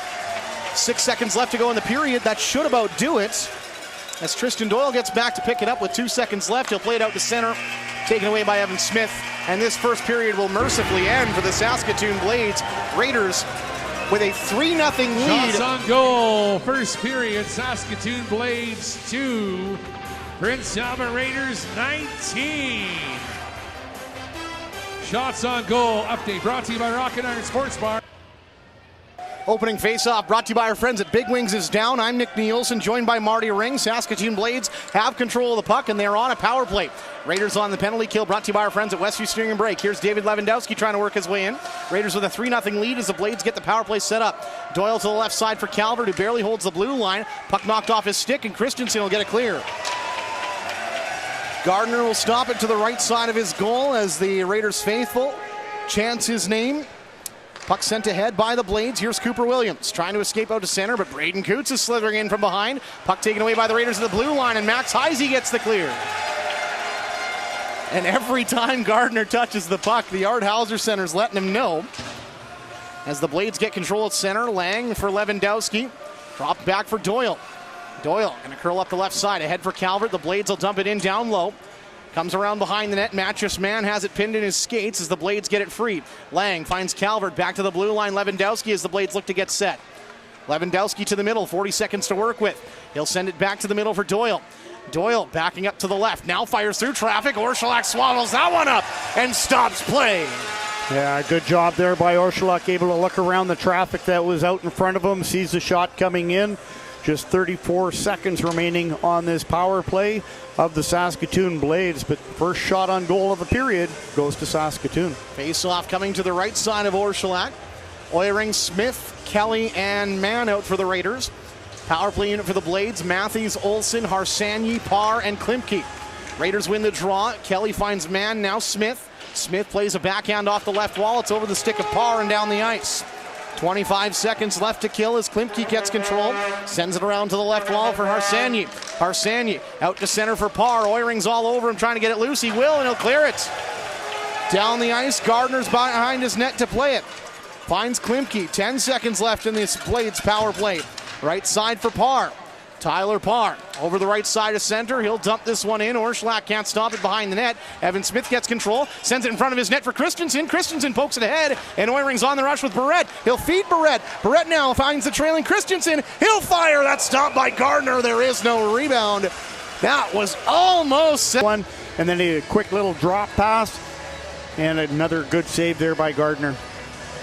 6 seconds left to go in the period. That should about do it. As Tristan Doyle gets back to pick it up with 2 seconds left. He'll play it out to center. Taken away by Evan Smith. And this first period will mercifully end for the Saskatoon Blades. Raiders with a 3-0 lead. Shots on goal. First period, Saskatoon Blades 2. Prince Albert Raiders 19. Shots on goal. Update brought to you by Rock and Iron Sports Bar. Opening face-off brought to you by our friends at Big Wings is down. I'm Nick Nielsen, joined by Marty Ring. Saskatoon Blades have control of the puck, and they're on a power play. Raiders on the penalty kill, brought to you by our friends at Westview Steering and Brake. Here's David Lewandowski trying to work his way in. Raiders with a 3-0 lead as the Blades get the power play set up. Doyle to the left side for Calvert, who barely holds the blue line. Puck knocked off his stick, and Christensen will get it clear. Gardner will stop it to the right side of his goal as the Raiders faithful chants his name. Puck sent ahead by the Blades. Here's Cooper Williams trying to escape out to center, but Braden Coots is slithering in from behind. Puck taken away by the Raiders at the blue line, and Max Heisey gets the clear. And every time Gardner touches the puck, the Art Hauser Center's letting him know. As the Blades get control at center, Lang for Lewandowski. Dropped back for Doyle. Doyle going to curl up the left side. Ahead for Calvert. The Blades will dump it in down low. Comes around behind the net. Mattress Man has it pinned in his skates as the Blades get it free. Lang finds Calvert back to the blue line. Lewandowski as the Blades look to get set. Lewandowski to the middle. 40 seconds to work with. He'll send it back to the middle for Doyle. Doyle backing up to the left. Now fires through traffic. Orszalak swallows that one up and stops play. Yeah, good job there by Orszalak. Able to look around the traffic that was out in front of him. Sees the shot coming in. Just 34 seconds remaining on this power play of the Saskatoon Blades, but first shot on goal of the period goes to Saskatoon. Face-off coming to the right side of Orszalak. Oiring, Smith, Kelly, and Mann out for the Raiders. Power play unit for the Blades. Matthews, Olsen, Harsanyi, Parr, and Klimke. Raiders win the draw. Kelly finds man, now Smith. Smith plays a backhand off the left wall. It's over the stick of Parr and down the ice. 25 seconds left to kill as Klimke gets control. Sends it around to the left wall for Harsanyi. Harsanyi out to center for Parr. Oiring's all over him trying to get it loose. He will, and he'll clear it. Down the ice, Gardner's behind his net to play it. Finds Klimke. 10 seconds left in this Blades power play. Right side for Parr. Tyler Parr over the right side of center. He'll dump this one in. Orschlak can't stop it behind the net. Evan Smith gets control. Sends it in front of his net for Christensen. Christensen pokes it ahead. And Oiring's on the rush with Barrett. He'll feed Barrett. Barrett now finds the trailing Christensen. He'll fire. That's stopped by Gardner. There is no rebound. That was almost one. And then a quick little drop pass. And another good save there by Gardner.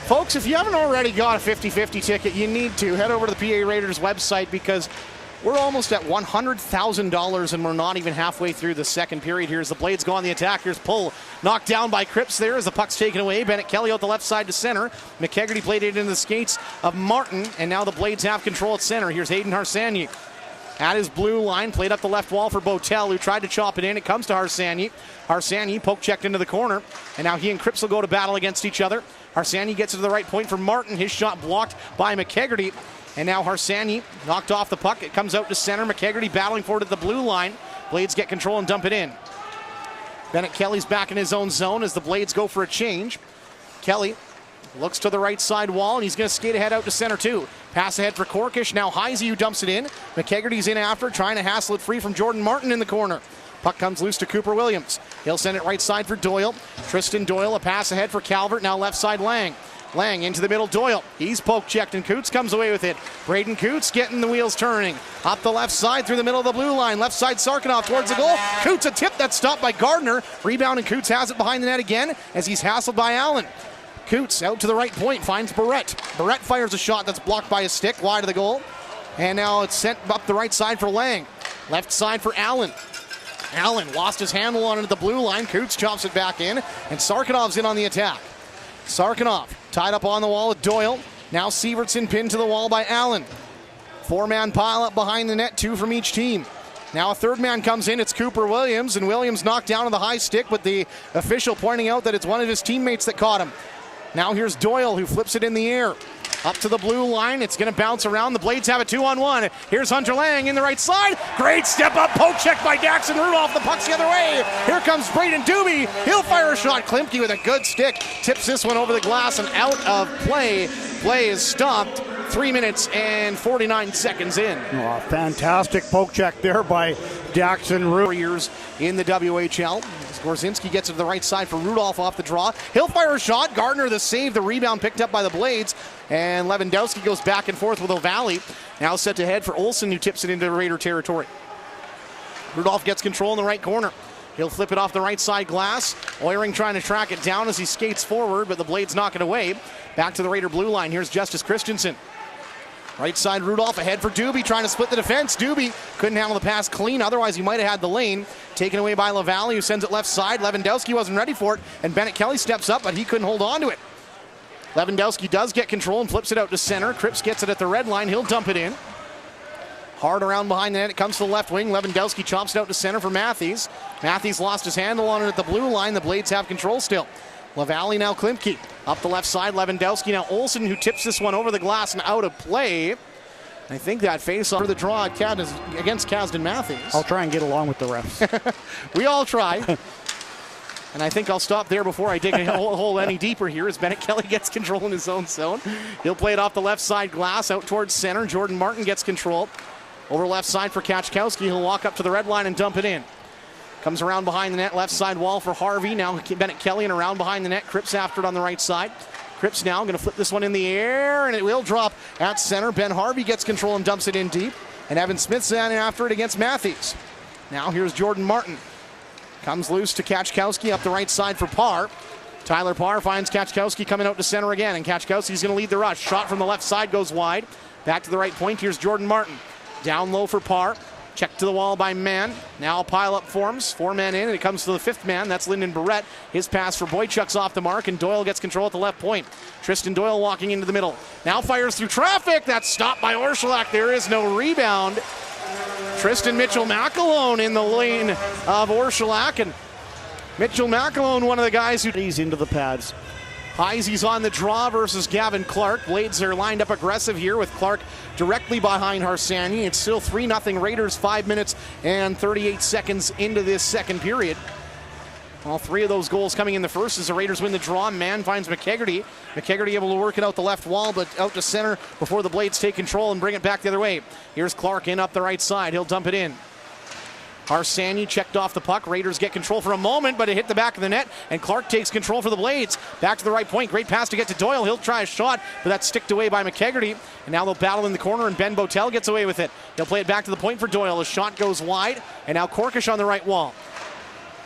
Folks, if you haven't already got a 50-50 ticket, you need to. Head over to the PA Raiders website because we're almost at $100,000 and we're not even halfway through the second period here as the Blades go on the attack. Here's pull. Knocked down by Cripps there as the puck's taken away. Bennett Kelly out the left side to center. McKegarty played it into the skates of Martin, and now the Blades have control at center. Here's Hayden Harsanyi. At his blue line, played up the left wall for Botel, who tried to chop it in. It comes to Harsanyi. Harsanyi poke checked into the corner, and now he and Cripps will go to battle against each other. Harsanyi gets it to the right point for Martin. His shot blocked by McKegarty. And now Harsanyi knocked off the puck. It comes out to center. McKegarty battling for it at the blue line. Blades get control and dump it in. Bennett Kelly's back in his own zone as the Blades go for a change. Kelly looks to the right side wall, and he's going to skate ahead out to center too. Pass ahead for Korkish. Now Heisey who dumps it in. McKegarty's in after, trying to hassle it free from Jordan Martin in the corner. Puck comes loose to Cooper Williams. He'll send it right side for Doyle. Tristan Doyle, a pass ahead for Calvert. Now left side Lang. Lang into the middle, Doyle. He's poke checked and Coots comes away with it. Braden Coots getting the wheels turning. Up the left side through the middle of the blue line. Left side Sarkanoff towards the goal. Coots a tip that's stopped by Gardner. Rebound and Coots has it behind the net again as he's hassled by Allen. Coots out to the right point, finds Barrett. Barrett fires a shot that's blocked by his stick, wide of the goal. And now it's sent up the right side for Lang. Left side for Allen. Allen lost his handle on it at the blue line. Coots chops it back in, and Sarkanov's in on the attack. Sarkanov tied up on the wall with Doyle. Now Severtson pinned to the wall by Allen. Four-man pile up behind the net, two from each team. Now a third man comes in, it's Cooper Williams, and Williams knocked down on the high stick, but the official pointing out that it's one of his teammates that caught him. Now here's Doyle who flips it in the air. Up to the blue line, it's going to bounce around. The Blades have a 2-on-1. Here's Hunter Lang in the right side. Great step up, poke check by Daxon Rudolph. The puck's the other way. Here comes Braden Doobie. He'll fire a shot. Klimke with a good stick tips this one over the glass and out of play. Play is stopped. 3 minutes and 49 seconds in. Oh, fantastic poke check there by Daxon Rudolph. 4 years in the WHL. Gorzinski gets it to the right side for Rudolph off the draw. He'll fire a shot. Gardner the save. The rebound picked up by the Blades. And Lewandowski goes back and forth with O'Valley. Now set to head for Olsen, who tips it into Raider territory. Rudolph gets control in the right corner. He'll flip it off the right side glass. Oiring trying to track it down as he skates forward, but the Blades knock it away. Back to the Raider blue line. Here's Justice Christensen. Right side Rudolph ahead for Doobie, trying to split the defense. Doobie couldn't handle the pass clean, otherwise he might have had the lane. Taken away by LaValle, who sends it left side. Lewandowski wasn't ready for it, and Bennett Kelly steps up, but he couldn't hold on to it. Lewandowski does get control and flips it out to center. Cripps gets it at the red line. He'll dump it in. Hard around behind the net. It comes to the left wing. Lewandowski chops it out to center for Matthews. Matthews lost his handle on it at the blue line. The Blades have control still. LaValle now Klimke. Up the left side, Lewandowski. Now Olsen, who tips this one over the glass and out of play. I think that face for the draw against Kasdan Matthews. I'll try and get along with the refs. We all try. And I think I'll stop there before I dig a hole any deeper here as Bennett Kelly gets control in his own zone. He'll play it off the left side glass out towards center. Jordan Martin gets control. Over left side for Kachkowski. He'll walk up to the red line and dump it in. Comes around behind the net, left side wall for Harvey. Now Bennett Kelly and around behind the net. Cripps after it on the right side. Cripps now going to flip this one in the air, and it will drop at center. Ben Harvey gets control and dumps it in deep. And Evan Smith's down after it against Matthews. Now here's Jordan Martin. Comes loose to Kachkowski up the right side for Parr. Tyler Parr finds Kachkowski coming out to center again, and Kachkowski's going to lead the rush. Shot from the left side goes wide. Back to the right point. Here's Jordan Martin. Down low for Parr. Check to the wall by Mann. Now pile-up forms. 4 men in, and it comes to the 5th man. That's Lyndon Barrett. His pass for Boychuk's off the mark, and Doyle gets control at the left point. Tristan Doyle walking into the middle. Now fires through traffic. That's stopped by Orszalak. There is no rebound. Tristan Mitchell-McAlone in the lane of Orszalak, and Mitchell-McAlone, one of the guys who... He's into the pads. Heisey's on the draw versus Gavin Clark. Blades are lined up aggressive here with Clark directly behind Harsanyi. It's still 3-0 Raiders, 5 minutes and 38 seconds into this second period. All 3 of those goals coming in the first as the Raiders win the draw. Mann finds McKegarty. McKegarty able to work it out the left wall, but out to center before the Blades take control and bring it back the other way. Here's Clark in up the right side. He'll dump it in. Harsanyi checked off the puck. Raiders get control for a moment, but it hit the back of the net, and Clark takes control for the Blades. Back to the right point. Great pass to get to Doyle. He'll try a shot, but that's sticked away by McKegarty. And now they'll battle in the corner, and Ben Botel gets away with it. He'll play it back to the point for Doyle. The shot goes wide, and now Korkish on the right wall.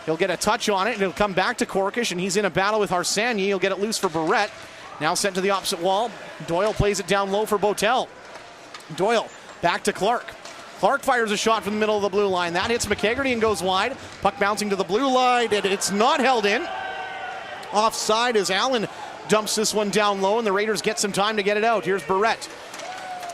He'll get a touch on it, and it'll come back to Korkish, and he's in a battle with Harsanyi. He'll get it loose for Barrett. Now sent to the opposite wall. Doyle plays it down low for Botel. Doyle back to Clark. Clark fires a shot from the middle of the blue line. That hits McKegarty and goes wide. Puck bouncing to the blue line, and it's not held in. Offside as Allen dumps this one down low, and the Raiders get some time to get it out. Here's Barrett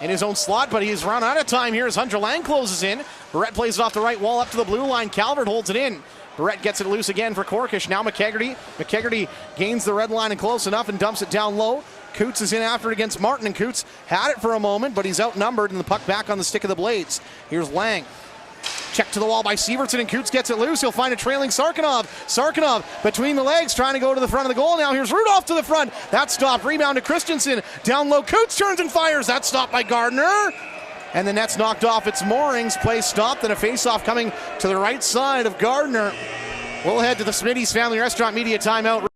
in his own slot, but he's run out of time here as Hunter Lang closes in. Barrett plays it off the right wall up to the blue line. Calvert holds it in. Barrett gets it loose again for Korkish. Now McKegarty. McKegarty gains the red line and close enough and dumps it down low. Coots is in after it against Martin, and Coots had it for a moment, but he's outnumbered, and the puck back on the stick of the Blades. Here's Lang. Check to the wall by Severson, and Coots gets it loose. He'll find a trailing Sarkinov. Sarkinov between the legs trying to go to the front of the goal. Now here's Rudolph to the front. That's stopped. Rebound to Christensen. Down low. Coots turns and fires. That's stopped by Gardner. And the net's knocked off its moorings. Play stopped, and a face-off coming to the right side of Gardner. We'll head to the Smitty's Family Restaurant media timeout.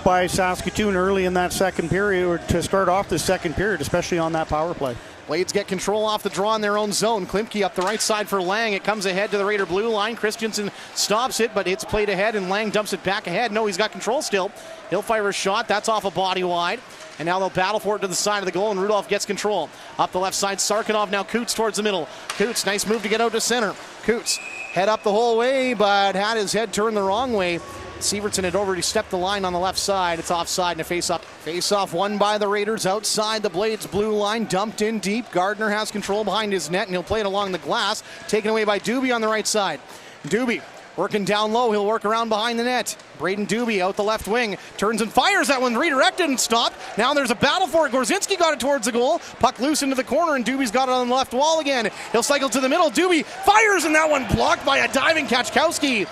By Saskatoon early in that second period, or to start off the second period, especially on that power play. Blades get control off the draw in their own zone. Klimke up the right side for Lang. It comes ahead to the Raider blue line. Christensen stops it, but it's played ahead, and Lang dumps it back ahead. No, he's got control still. He'll fire a shot. That's off a body wide. And now they'll battle for it to the side of the goal, and Rudolph gets control. Up the left side, Sarkinov. Now Coots towards the middle. Coots, nice move to get out to center. Coots, head up the whole way, but had his head turned the wrong way. Severson had already stepped the line on the left side. It's offside and a face-off. Face-off won by the Raiders outside the Blades blue line. Dumped in deep. Gardner has control behind his net, and he'll play it along the glass. Taken away by Doobie on the right side. Doobie working down low. He'll work around behind the net. Braden Doobie out the left wing. Turns and fires. That one redirected and stopped. Now there's a battle for it. Gorzinski got it towards the goal. Puck loose into the corner, and Doobie's got it on the left wall again. He'll cycle to the middle. Doobie fires, and that one blocked by a diving Kaczkowski.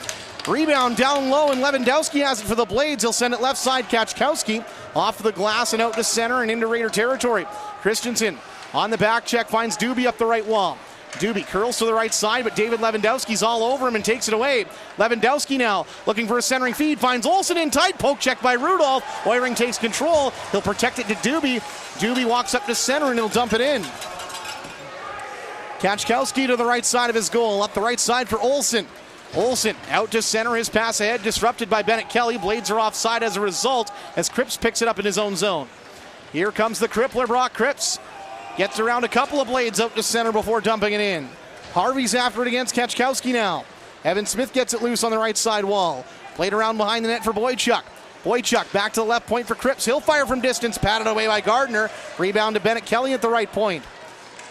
Rebound down low, and Lewandowski has it for the Blades. He'll send it left side. Kaczkowski off the glass and out to center and into Raider territory. Christensen on the back check finds Doobie up the right wall. Doobie curls to the right side, but David Lewandowski's all over him and takes it away. Lewandowski now looking for a centering feed, finds Olsen in tight. Poke check by Rudolph. Oiring takes control. He'll protect it to Doobie. Doobie walks up to center and he'll dump it in. Kaczkowski to the right side of his goal. Up the right side for Olsen. Olsen out to center, his pass ahead, disrupted by Bennett Kelly. Blades are offside as a result as Cripps picks it up in his own zone. Here comes the Crippler, Brock Cripps. Gets around a couple of Blades out to center before dumping it in. Harvey's after it against Kaczkowski now. Evan Smith gets it loose on the right side wall. Played around behind the net for Boychuk. Boychuk back to the left point for Cripps. He'll fire from distance, patted away by Gardner. Rebound to Bennett Kelly at the right point.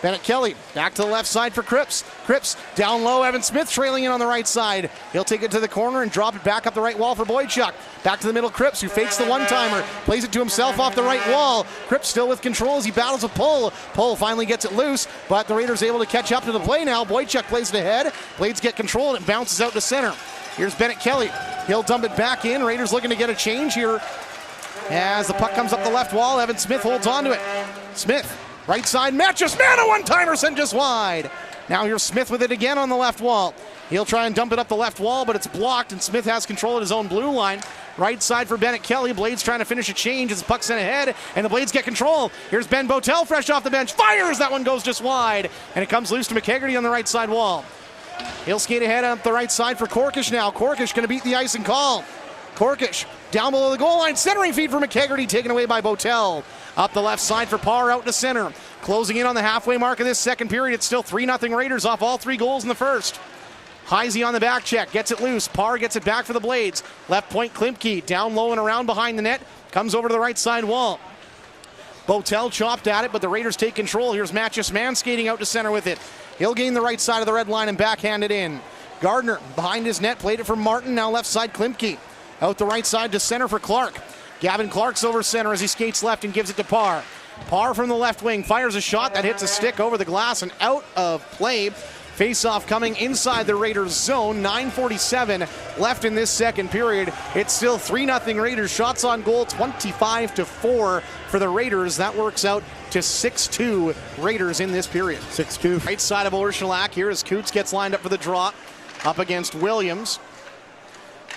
Bennett Kelly back to the left side for Cripps. Cripps down low. Evan Smith trailing in on the right side. He'll take it to the corner and drop it back up the right wall for Boychuk. Back to the middle, Cripps, who fakes the one-timer. Plays it to himself off the right wall. Cripps still with control as he battles with Pohl. Pohl finally gets it loose, but the Raiders able to catch up to the play now. Boychuk plays it ahead. Blades get control, and it bounces out to center. Here's Bennett Kelly. He'll dump it back in. Raiders looking to get a change here as the puck comes up the left wall. Evan Smith holds on to it. Smith. Right side matches, man, a one-timer sent just wide. Now here's Smith with it again on the left wall. He'll try and dump it up the left wall, but it's blocked, and Smith has control at his own blue line. Right side for Bennett Kelly. Blades trying to finish a change as the puck's sent ahead, and the Blades get control. Here's Ben Botel fresh off the bench. Fires! That one goes just wide, and it comes loose to McKegarty on the right side wall. He'll skate ahead up the right side for Korkish now. Korkish going to beat the ice and call. Korkish down below the goal line. Centering feed for McKegarty, taken away by Botel. Up the left side for Parr, out to center. Closing in on the halfway mark of this second period. It's still 3-0 Raiders off all 3 goals in the first. Heisey on the back check, gets it loose. Parr gets it back for the Blades. Left point Klimke, down low and around behind the net. Comes over to the right side wall. Botel chopped at it, but the Raiders take control. Here's Matches Mann skating out to center with it. He'll gain the right side of the red line and backhand it in. Gardner behind his net, played it for Martin, now left side Klimke. Out the right side to center for Clark. Gavin Clark's over center as he skates left and gives it to Parr. Parr from the left wing fires a shot that hits a stick over the glass and out of play. Face-off coming inside the Raiders zone. 9:47 left in this second period. It's still 3-0 Raiders. Shots on goal 25-4 for the Raiders. That works out to 6-2 Raiders in this period. 6-2. Right side of Orshulak here as Coots gets lined up for the draw. Up against Williams.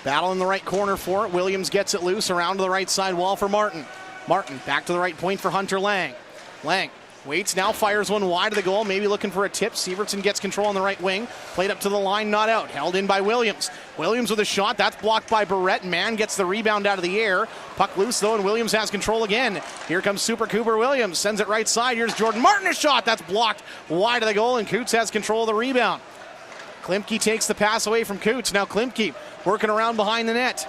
Battle in the right corner for it. Williams gets it loose around to the right side wall for Martin. Martin back to the right point for Hunter Lang. Lang waits, now fires one wide of the goal, maybe looking for a tip. Severson gets control on the right wing. Played up to the line, not out. Held in by Williams. Williams with a shot, that's blocked by Barrett. Mann gets the rebound out of the air. Puck loose though, and Williams has control again. Here comes Super Cooper Williams, sends it right side. Here's Jordan Martin, a shot, that's blocked wide of the goal, and Coots has control of the rebound. Klimke takes the pass away from Coots. Now Klimke working around behind the net.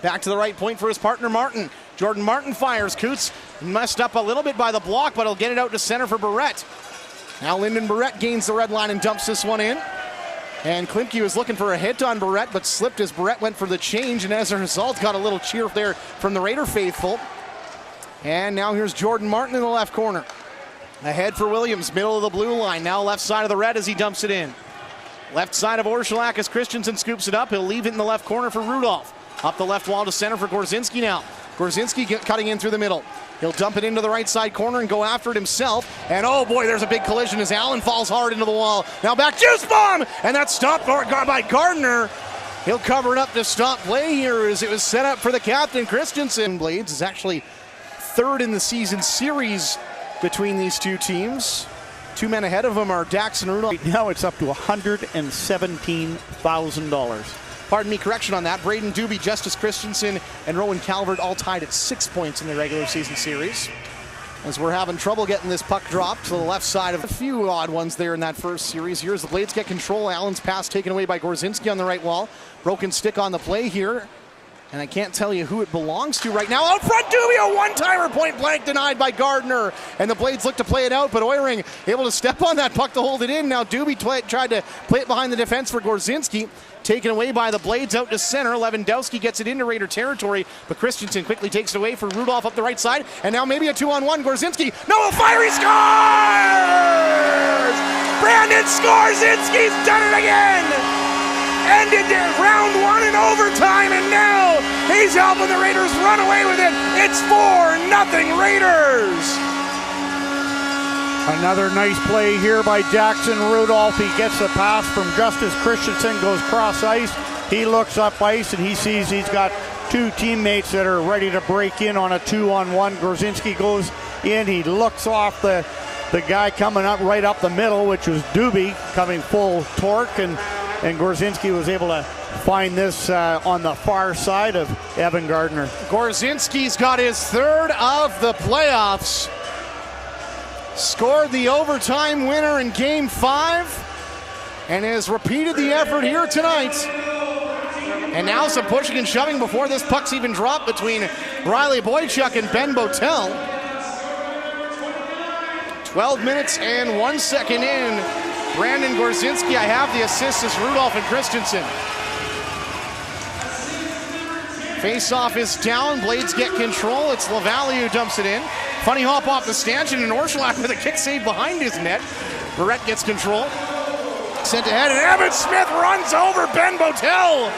Back to the right point for his partner Martin. Jordan Martin fires. Coots messed up a little bit by the block, but he'll get it out to center for Barrett. Now Lyndon Barrett gains the red line and dumps this one in. And Klimke was looking for a hit on Barrett, but slipped as Barrett went for the change, and as a result got a little cheer there from the Raider faithful. And now here's Jordan Martin in the left corner. Ahead for Williams, middle of the blue line. Now left side of the red as he dumps it in. Left side of Orshulak as Christensen scoops it up. He'll leave it in the left corner for Rudolph. Up the left wall to center for Gorzinski now. Gorzinski cutting in through the middle. He'll dump it into the right side corner and go after it himself. And oh boy, there's a big collision as Allen falls hard into the wall. Now back, juice bomb! And that's stopped by Gardner. He'll cover it up to stop play here as it was set up for the captain. Christensen Blades is actually third in the season series between these two teams. 2 men ahead of them are Dax and Rudolph. Right now it's up to $117,000. Pardon me, correction on that. Braden Doobie, Justice Christensen, and Rowan Calvert all tied at 6 points in the regular season series. As we're having trouble getting this puck dropped to the left side of a few odd ones there in that first series. Here's the Blades get control. Allen's pass taken away by Gorzinski on the right wall. Broken stick on the play here. And I can't tell you who it belongs to right now. Out front, Doobie, a one-timer, point blank denied by Gardner. And the Blades look to play it out, but Oiring able to step on that puck to hold it in. Now Doobie tried to play it behind the defense for Gorzinski. Taken away by the Blades out to center. Lewandowski gets it into Raider territory, but Christensen quickly takes it away for Rudolph up the right side. And now maybe a 2-on-1. Gorzinski, no, a fire, he scores! Brandon Skorzinski's done it again! Ended round one in overtime, and now he's helping the Raiders run away with it. It's 4-0 Raiders. Another nice play here by Jackson Rudolph. He gets a pass from Justice Christensen, goes cross ice. He looks up ice and he sees he's got 2 teammates that are ready to break in on a 2-on-1. Gorzinski goes in, he looks off the guy coming up right up the middle, which was Doobie coming full torque, and Gorzinski was able to find this on the far side of Evan Gardner. Gorzinski's got his third of the playoffs. Scored the overtime winner in Game 5 and has repeated the effort here tonight. And now some pushing and shoving before this puck's even dropped between Riley Boychuk and Ben Botel. 12 minutes and 1 second in. Brandon Gorzinski, I have the assists as Rudolph and Christensen. Face-off is down. Blades get control. It's Lavallee who dumps it in. Funny hop off the stanchion, and Orshulak with a kick save behind his net. Barrett gets control. Sent ahead, and Evan Smith runs over Ben Botel.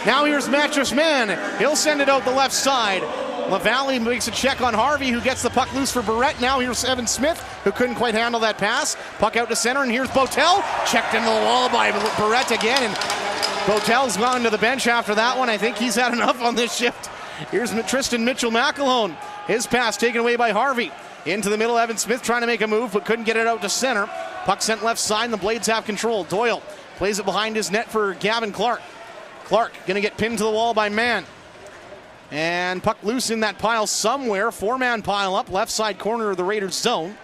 Now here's Mattress Man. He'll send it out the left side. Lavallee makes a check on Harvey, who gets the puck loose for Barrett. Now here's Evan Smith, who couldn't quite handle that pass. Puck out to center, and here's Botel. Checked into the wall by Barrett again, and Botel's gone to the bench after that one. I think he's had enough on this shift. Here's Tristan Mitchell-McElhone. His pass taken away by Harvey. Into the middle, Evan Smith trying to make a move, but couldn't get it out to center. Puck sent left side, and the Blades have control. Doyle plays it behind his net for Gavin Clark. Clark going to get pinned to the wall by Mann. And puck loose in that pile somewhere. 4-man pile up, left side corner of the Raiders zone.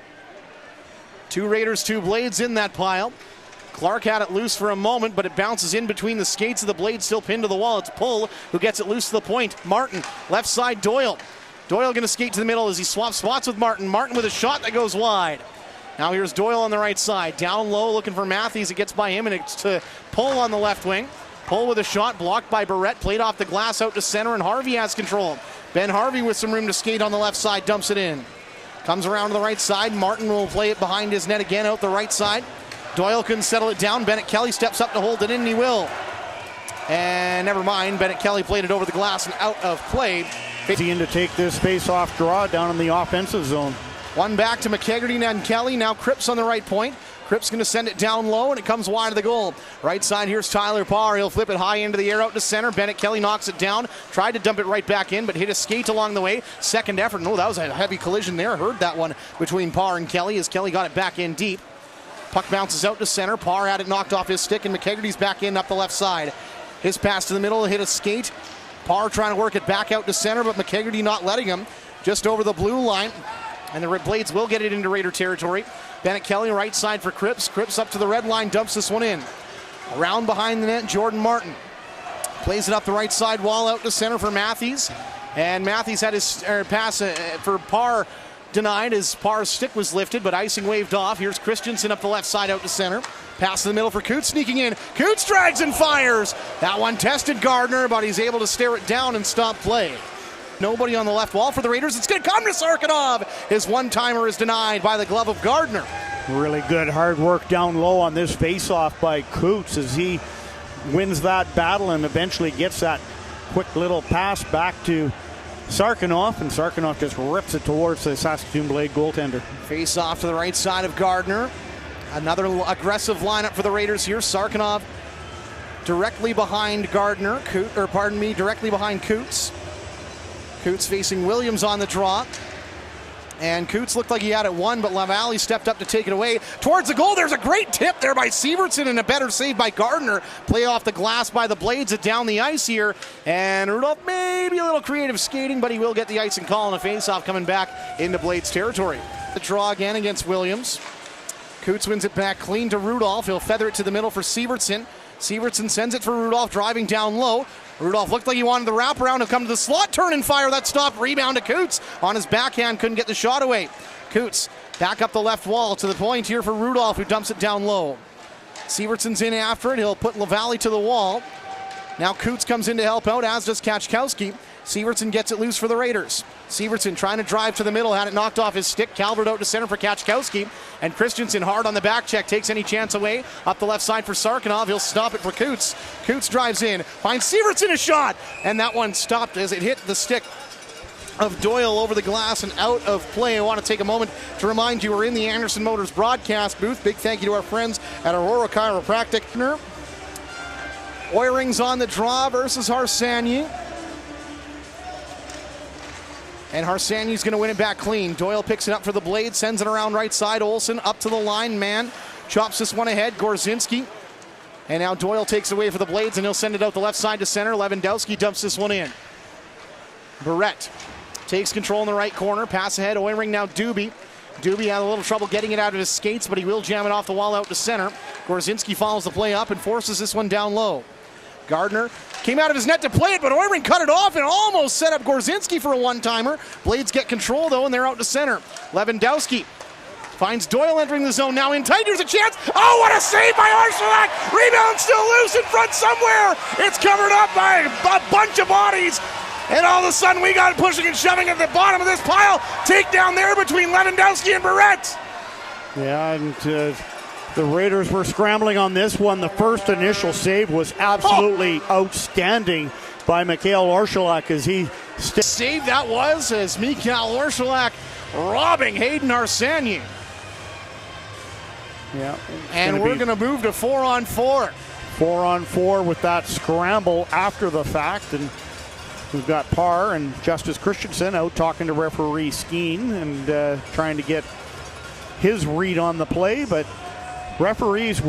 Two Raiders, two Blades in that pile. Clark had it loose for a moment, but it bounces in between the skates of the Blade, still pinned to the wall. It's Pull who gets it loose to the point. Martin, left side, Doyle. Doyle going to skate to the middle as he swaps spots with Martin. Martin with a shot that goes wide. Now here's Doyle on the right side. Down low, looking for Matthews. It gets by him, and it's to Pull on the left wing. Pull with a shot, blocked by Barrett. Played off the glass out to center, and Harvey has control. Ben Harvey with some room to skate on the left side, dumps it in. Comes around to the right side. Martin will play it behind his net again out the right side. Doyle couldn't settle it down. Bennett Kelly steps up to hold it in, and he will. And never mind, Bennett Kelly played it over the glass and out of play. In to take this face-off draw down in the offensive zone. One back to McKegarty and Kelly. Now Cripps on the right point. Cripps going to send it down low, and it comes wide of the goal. Right side, here's Tyler Parr. He'll flip it high into the air out to center. Bennett Kelly knocks it down. Tried to dump it right back in, but hit a skate along the way. Second effort. No, that was a heavy collision there. Heard that one between Parr and Kelly as Kelly got it back in deep. Puck bounces out to center. Parr had it knocked off his stick, and McKegarty's back in up the left side. His pass to the middle, hit a skate. Parr trying to work it back out to center, but McKegarty not letting him. Just over the blue line. And the Blades will get it into Raider territory. Bennett Kelly right side for Cripps. Cripps up to the red line, dumps this one in. Around behind the net, Jordan Martin. Plays it up the right side wall out to center for Matthews. And Matthews had his pass for Parr denied as Parr's stick was lifted, but icing waved off. Here's Christensen up the left side out to center. Pass to the middle for Coots, sneaking in. Coots drags and fires. That one tested Gardner, but he's able to stare it down and stop play. Nobody on the left wall for the Raiders. It's going to come to Sarkinov. His one-timer is denied by the glove of Gardner. Really good hard work down low on this face-off by Coots as he wins that battle and eventually gets that quick little pass back to Sarkinov, and Sarkinov just rips it towards the Saskatoon Blade goaltender. Face off to the right side of Gardner. Another aggressive lineup for the Raiders here. Sarkinov directly behind Gardner, directly behind Coots. Coots facing Williams on the draw. And Coots looked like he had it won, but Lavallee stepped up to take it away. Towards the goal, there's a great tip there by Sievertson and a better save by Gardner. Play off the glass by the Blades it down the ice here. And Rudolph maybe a little creative skating, but he will get the ice and call on a face-off coming back into Blades territory. The draw again against Williams. Coots wins it back clean to Rudolph. He'll feather it to the middle for Sievertson. Sievertson sends it for Rudolph, driving down low. Rudolph looked like he wanted the wraparound. He'll come to the slot, turn and fire. That stopped. Rebound to Coots. On his backhand, couldn't get the shot away. Coots back up the left wall to the point here for Rudolph, who dumps it down low. Sievertson's in after it. He'll put Lavallee to the wall. Now Coots comes in to help out, as does Kachkowski. Sievertson gets it loose for the Raiders. Sievertson trying to drive to the middle, had it knocked off his stick. Calvert out to center for Kachkowski. And Christensen hard on the back check, takes any chance away. Up the left side for Sarkinov, he'll stop it for Coots. Coots drives in, finds Sievertson a shot. And that one stopped as it hit the stick of Doyle over the glass and out of play. I want to take a moment to remind you we're in the Anderson Motors broadcast booth. Big thank you to our friends at Aurora Chiropractic. Oiring's on the draw versus Harsanyi. And Harsanyi's going to win it back clean. Doyle picks it up for the Blade, sends it around right side. Olsen up to the line, man. Chops this one ahead, Gorzinski. And now Doyle takes it away for the Blades, and he'll send it out the left side to center. Lewandowski dumps this one in. Barrett takes control in the right corner. Pass ahead, Oiring now Doobie. Doobie had a little trouble getting it out of his skates, but he will jam it off the wall out to center. Gorzinski follows the play up and forces this one down low. Gardner came out of his net to play it, but Oiring cut it off and almost set up Gorzinski for a one-timer. Blades get control, though, and they're out to center. Lewandowski finds Doyle entering the zone. Now in tight, here's a chance. Oh, what a save by Arcelak! Rebound still loose in front somewhere. It's covered up by a bunch of bodies. And all of a sudden, we got pushing and shoving at the bottom of this pile. Takedown there between Lewandowski and Barrett. Yeah, and the Raiders were scrambling on this one. The first initial save was absolutely outstanding by Mikhail Orszalak as he save that was as Mikhail Orszalak robbing Hayden Harsanyi. Yeah, and we're going to move to 4-on-4. 4-on-4 with that scramble after the fact, and we've got Parr and Justice Christensen out talking to referee Skeen and trying to get his read on the play, but referees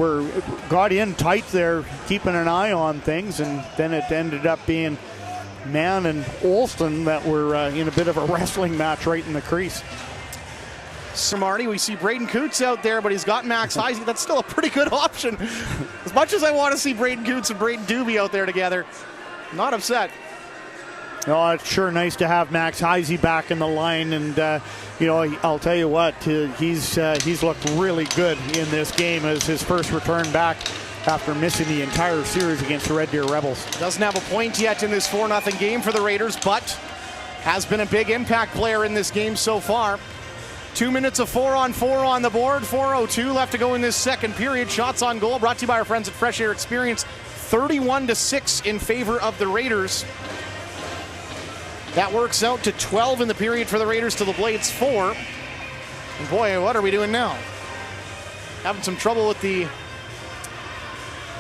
got in tight there, keeping an eye on things, and then it ended up being Mann and Olsen that were in a bit of a wrestling match right in the crease. So Marty, we see Braden Coots out there, but he's got Max Heisey. That's still a pretty good option. As much as I want to see Braden Coots and Braden Doobie out there together, I'm not upset. Oh, it's sure nice to have Max Heisey back in the line, and I'll tell you what, he's looked really good in this game as his first return back after missing the entire series against the Red Deer Rebels. Doesn't have a point yet in this 4-0 game for the Raiders, but has been a big impact player in this game so far. 2 minutes of 4-on-4 on the board, 4:02 left to go in this second period. Shots on goal brought to you by our friends at Fresh Air Experience. 31-6 in favor of the Raiders. That works out to 12 in the period for the Raiders to the Blades 4. And boy, what are we doing now? Having some trouble with the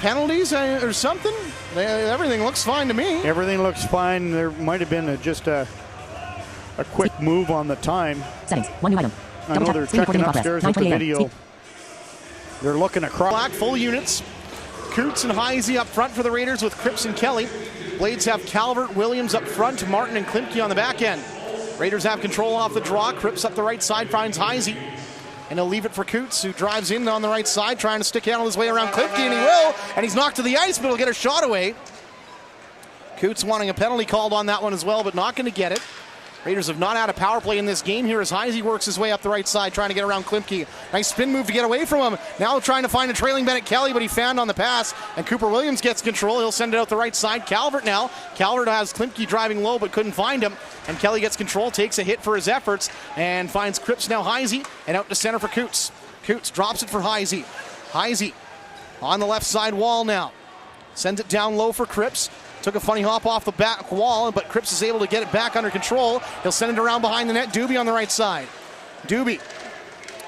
penalties or something? Everything looks fine to me. Everything looks fine. There might have been just a quick move on the time. Settings. One new item. I know they're checking upstairs with the video. They're looking across. Black full units. Coots and Heisey up front for the Raiders with Cripps and Kelly. Blades have Calvert, Williams up front, Martin and Klimke on the back end. Raiders have control off the draw. Cripps up the right side finds Heisey. And he'll leave it for Coots, who drives in on the right side, trying to stick out on his way around Klimke, and he will. And he's knocked to the ice, but he'll get a shot away. Coots wanting a penalty called on that one as well, but not going to get it. Raiders have not had a power play in this game here as Heisey works his way up the right side, trying to get around Klimke. Nice spin move to get away from him. Now trying to find a trailing Bennett Kelly, but he found on the pass, and Cooper Williams gets control. He'll send it out the right side. Calvert now. Calvert has Klimke driving low, but couldn't find him. And Kelly gets control, takes a hit for his efforts, and finds Cripps now Heisey, and out to center for Coots. Coots drops it for Heisey. Heisey on the left side wall now. Sends it down low for Cripps. Took a funny hop off the back wall, but Cripps is able to get it back under control. He'll send it around behind the net. Doobie on the right side. Doobie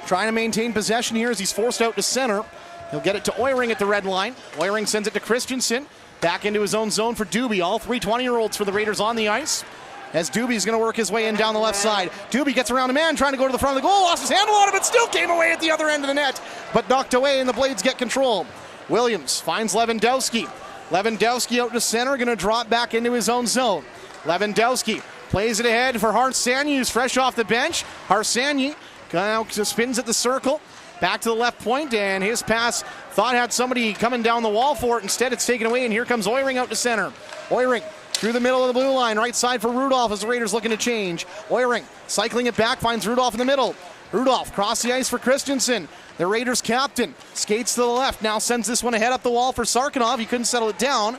trying to maintain possession here as he's forced out to center. He'll get it to Oiring at the red line. Oiring sends it to Christensen. Back into his own zone for Doobie. All three 20-year-olds for the Raiders on the ice. As Doobie's going to work his way in down the left side. Doobie gets around a man trying to go to the front of the goal. Lost his handle on it, but still came away at the other end of the net. But knocked away, and the Blades get control. Williams finds Lewandowski. Lewandowski out to center, going to drop back into his own zone. Lewandowski plays it ahead for Harsanyi, who's fresh off the bench. Harsanyi now spins at the circle, back to the left point, and his pass thought had somebody coming down the wall for it. Instead, it's taken away, and here comes Oiring out to center. Oiring through the middle of the blue line, right side for Rudolph as the Raiders looking to change. Oiring cycling it back, finds Rudolph in the middle. Rudolph cross the ice for Christensen. The Raiders captain skates to the left, now sends this one ahead up the wall for Sarkinov. He couldn't settle it down.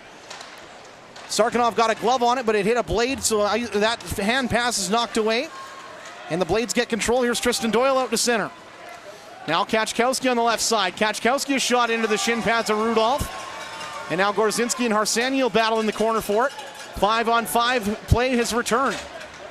Sarkinov got a glove on it, but it hit a blade, so that hand pass is knocked away. And the Blades get control. Here's Tristan Doyle out to center. Now Kaczkowski on the left side. Kaczkowski is shot into the shin pads of Rudolph. And now Gorzinski and Harsanyi will battle in the corner for it. 5-on-5 play has returned.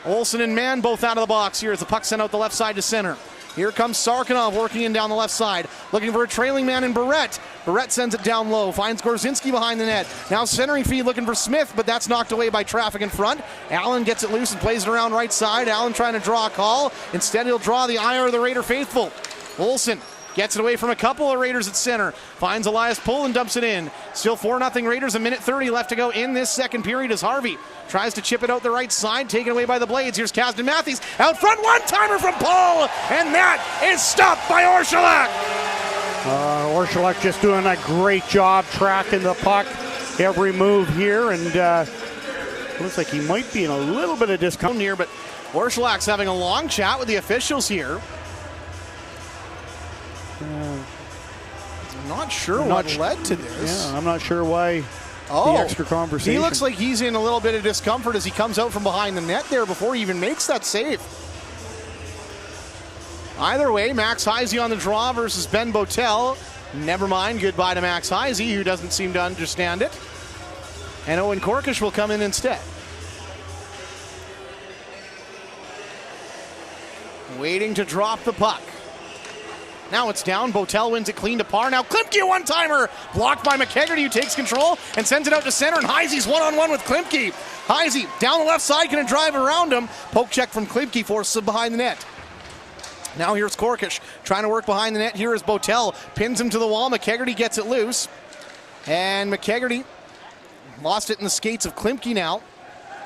Olsen and Mann both out of the box here as the puck sent out the left side to center. Here comes Sarkinov working in down the left side, looking for a trailing man in Barrett. Barrett sends it down low, finds Gorzinski behind the net. Now centering feed looking for Smith, but that's knocked away by traffic in front. Allen gets it loose and plays it around right side. Allen trying to draw a call. Instead, he'll draw the ire of the Raider faithful. Olsen gets it away from a couple of Raiders at center. Finds Elias Pull and dumps it in. Still 4-0 Raiders, 1:30 left to go in this second period as Harvey tries to chip it out the right side, taken away by the Blades. Here's Kasdan Matthews out front, one-timer from Pull, and that is stopped by Orszalek. Orszalek just doing a great job tracking the puck every move here, and looks like he might be in a little bit of discomfort here, but Orszalek's having a long chat with the officials here. I'm not sure what led to this. Yeah, I'm not sure why the extra conversation. He looks like he's in a little bit of discomfort as he comes out from behind the net there before he even makes that save. Either way, Max Heisey on the draw versus Ben Botel. Never mind, goodbye to Max Heisey, who doesn't seem to understand it. And Owen Korkish will come in instead. Waiting to drop the puck. Now it's down. Botel wins it clean to par. Now Klimke, one-timer, blocked by McKegarty, who takes control and sends it out to center. And Heisey's one-on-one with Klimke. Heisey down the left side, going to drive around him. Poke check from Klimke, forces him behind the net. Now here's Korkish trying to work behind the net. Here is Botel, pins him to the wall. McKegarty gets it loose, and McKegarty lost it in the skates of Klimke now.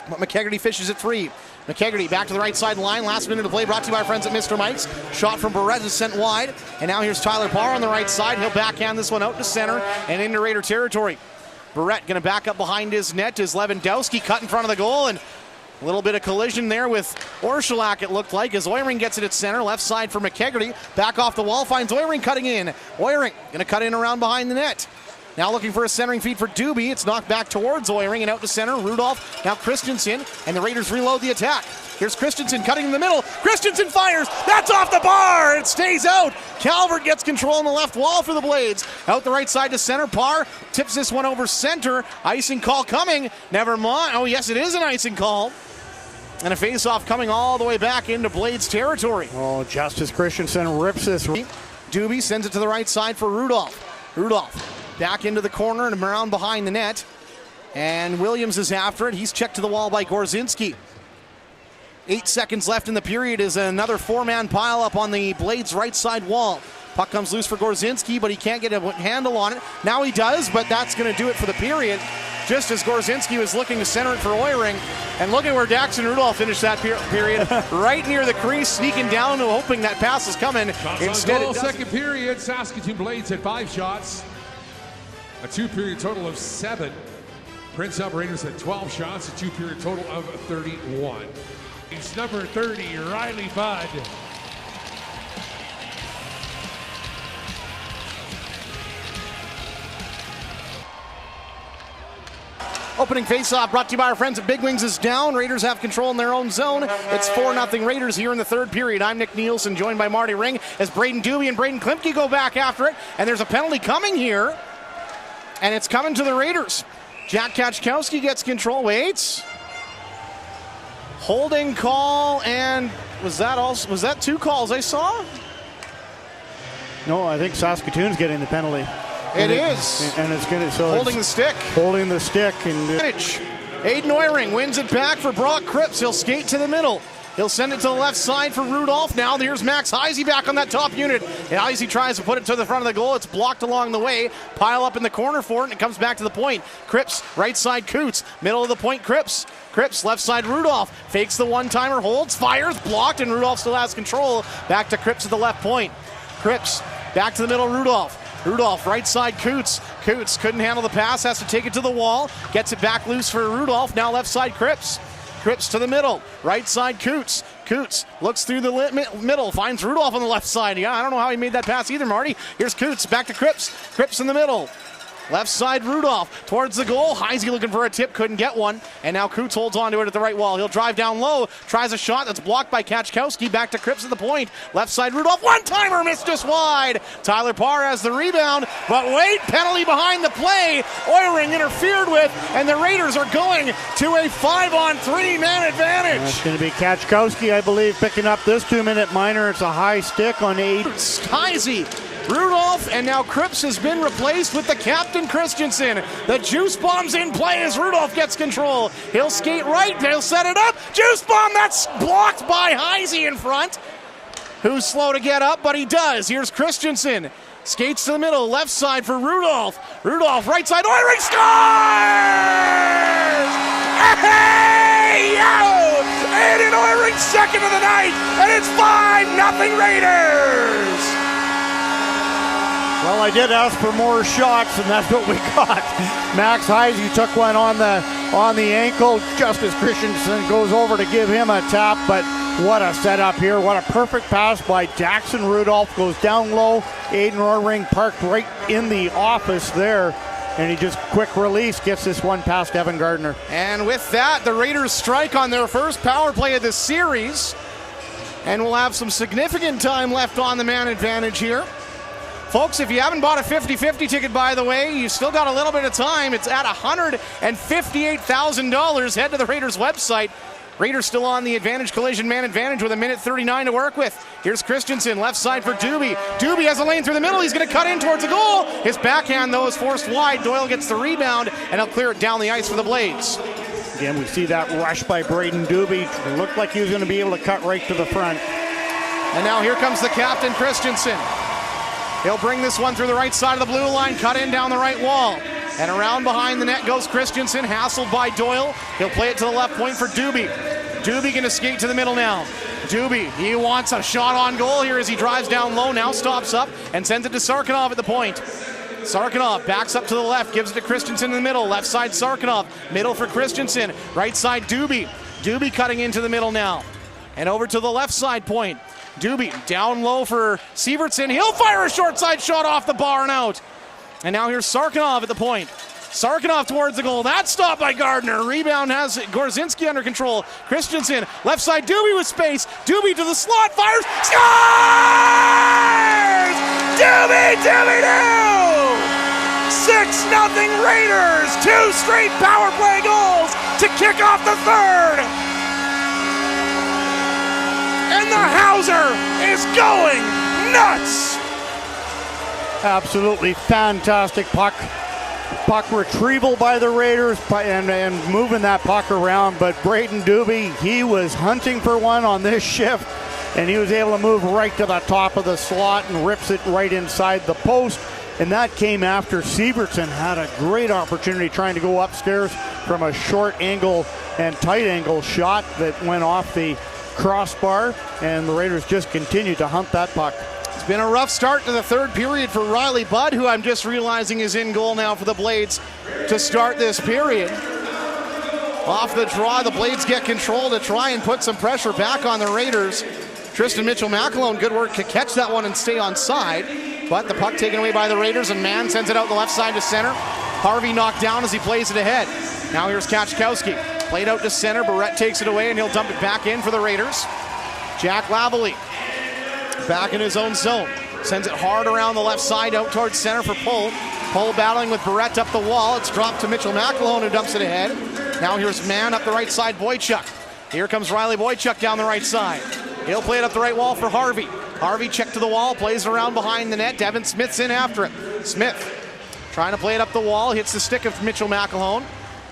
But McKegarty fishes it free. McKegarty back to the right side line. Last minute of play brought to you by our friends at Mr. Mike's. Shot from Barrett is sent wide. And now here's Tyler Parr on the right side. He'll backhand this one out to center and into Raider territory. Barrett going to back up behind his net as Lewandowski cut in front of the goal. And a little bit of collision there with Orszalak, it looked like, as Oiring gets it at center. Left side for McKegarty. Back off the wall, finds Oiring cutting in. Oiring going to cut in around behind the net. Now looking for a centering feed for Doobie. It's knocked back towards Oiring and out to center. Rudolph, now Christensen, and the Raiders reload the attack. Here's Christensen cutting in the middle. Christensen fires. That's off the bar. It stays out. Calvert gets control on the left wall for the Blades. Out the right side to center. Parr tips this one over center. Icing call coming. Never mind. Oh, yes, it is an icing call. And a face-off coming all the way back into Blades territory. Oh, Justice Christensen rips this. Doobie sends it to the right side for Rudolph. Rudolph back into the corner and around behind the net. And Williams is after it. He's checked to the wall by Gorzinski. 8 seconds left in the period as another four-man pile-up on the Blades' right side wall. Puck comes loose for Gorzinski, but he can't get a handle on it. Now he does, but that's going to do it for the period. Just as Gorzinski was looking to center it for Oiring. And look at where Daxon Rudolph finished that period. Right near the crease, sneaking down, hoping that pass is coming. Instead, goal, second period, Saskatoon Blades had 5 shots. A 2-period total of 7. Prince Albert Raiders had 12 shots, a 2-period total of 31. It's number 30, Riley Budd. Opening faceoff brought to you by our friends at Big Wings is down. Raiders have control in their own zone. It's 4-0 Raiders here in the third period. I'm Nick Nielsen, joined by Marty Ring as Braden Doobie and Braden Klimke go back after it. And there's a penalty coming here. And it's coming to the Raiders. Jack Kaczkowski gets control, waits. Holding call, and was that 2 calls I saw? No, I think Saskatoon's getting the penalty. It is. And it's going to, so holding the stick. Holding the stick. And Aiden Oiring wins it back for Brock Cripps. He'll skate to the middle. He'll send it to the left side for Rudolph. Now here's Max Heisey back on that top unit. And Heisey tries to put it to the front of the goal. It's blocked along the way. Pile up in the corner for it, and it comes back to the point. Cripps, right side Coots. Middle of the point, Cripps. Cripps, left side Rudolph. Fakes the one-timer, holds, fires, blocked, and Rudolph still has control. Back to Cripps at the left point. Cripps, back to the middle, Rudolph. Rudolph, right side Coots. Coots couldn't handle the pass, has to take it to the wall. Gets it back loose for Rudolph. Now left side Cripps. Cripps to the middle. Right side Coots. Coots looks through the middle. Finds Rudolph on the left side. Yeah, I don't know how he made that pass either, Marty. Here's Coots. Back to Cripps. Cripps in the middle. Left side Rudolph towards the goal. Heisey looking for a tip, couldn't get one. And now Coots holds on to it at the right wall. He'll drive down low, tries a shot that's blocked by Kaczkowski. Back to Cripps at the point. Left side Rudolph, one-timer, missed just wide. Tyler Parr has the rebound, but wait, penalty behind the play. Oiring interfered with, and the Raiders are going to a 5-on-3 man advantage. It's going to be Kaczkowski, I believe, picking up this 2-minute minor. It's a high stick on 8. Heisey, Rudolph, and now Cripps has been replaced with the captain, Christensen. The juice bomb's in play as Rudolph gets control. He'll skate right, he'll set it up. Juice bomb, that's blocked by Heisey in front, who's slow to get up, but he does. Here's Christensen. Skates to the middle, left side for Rudolph. Rudolph, right side, Oiring scores! Hey, yo! Aiden Oiring, second of the night, and it's 5-0 Raiders! Well, I did ask for more shots, and that's what we got. Max Heisey took one on the ankle. Justice Christensen goes over to give him a tap, but what a setup here. What a perfect pass by Daxon Rudolph. Goes down low. Aiden Oiring parked right in the office there, and he just quick release gets this one past Evan Gardner. And with that, the Raiders strike on their first power play of the series, and we'll have some significant time left on the man advantage here. Folks, if you haven't bought a 50-50 ticket, by the way, you still got a little bit of time. It's at $158,000. Head to the Raiders website. Raiders still on the advantage collision man advantage with 1:39 to work with. Here's Christensen, left side for Doobie. Doobie has a lane through the middle. He's going to cut in towards the goal. His backhand, though, is forced wide. Doyle gets the rebound, and he'll clear it down the ice for the Blades. Again, we see that rush by Braden Doobie. It looked like he was going to be able to cut right to the front. And now here comes the captain, Christensen. He'll bring this one through the right side of the blue line, cut in down the right wall. And around behind the net goes Christensen, hassled by Doyle. He'll play it to the left point for Doobie. Doobie gonna skate to the middle now. Doobie, he wants a shot on goal here as he drives down low, now stops up and sends it to Sarkinov at the point. Sarkinov backs up to the left, gives it to Christensen in the middle. Left side Sarkinov, middle for Christensen. Right side Doobie. Doobie cutting into the middle now. And over to the left side point. Doobie down low for Sievertson. He'll fire a short side shot off the bar and out. And now here's Sarkinov at the point. Sarkinov towards the goal. That's stopped by Gardner. Rebound has Gorzinski under control. Christensen, left side Doobie with space. Doobie to the slot, fires, scores! Doobie, Doobie, Doo! 6-0 Raiders. 2 straight power play goals to kick off the third. And the Hauser is going nuts. Absolutely fantastic puck retrieval by the Raiders and moving that puck around. But Braden Doobie, he was hunting for one on this shift, and he was able to move right to the top of the slot and rips it right inside the post. And that came after Sievertson had a great opportunity trying to go upstairs from a short angle and tight angle shot that went off the crossbar, and the Raiders just continued to hunt that puck. It's been a rough start to the third period for Riley Budd, who I'm just realizing is in goal now for the Blades to start this period. Off the draw, the Blades get control to try and put some pressure back on the Raiders. Tristan Mitchell-McAlone, good work to catch that one and stay on side. But the puck taken away by the Raiders, and Mann sends it out the left side to center. Harvey knocked down as he plays it ahead. Now here's Kachkowski. Played out to center. Barrett takes it away, and he'll dump it back in for the Raiders. Jack Lavalley back in his own zone. Sends it hard around the left side out towards center for Pull. Pull battling with Barrett up the wall. It's dropped to Mitchell-McAlone, who dumps it ahead. Now here's Mann up the right side, Boychuk. Here comes Riley Boychuk down the right side. He'll play it up the right wall for Harvey. Harvey check to the wall, plays around behind the net. Devin Smith's in after it. Smith trying to play it up the wall, hits the stick of Mitchell-McAlone.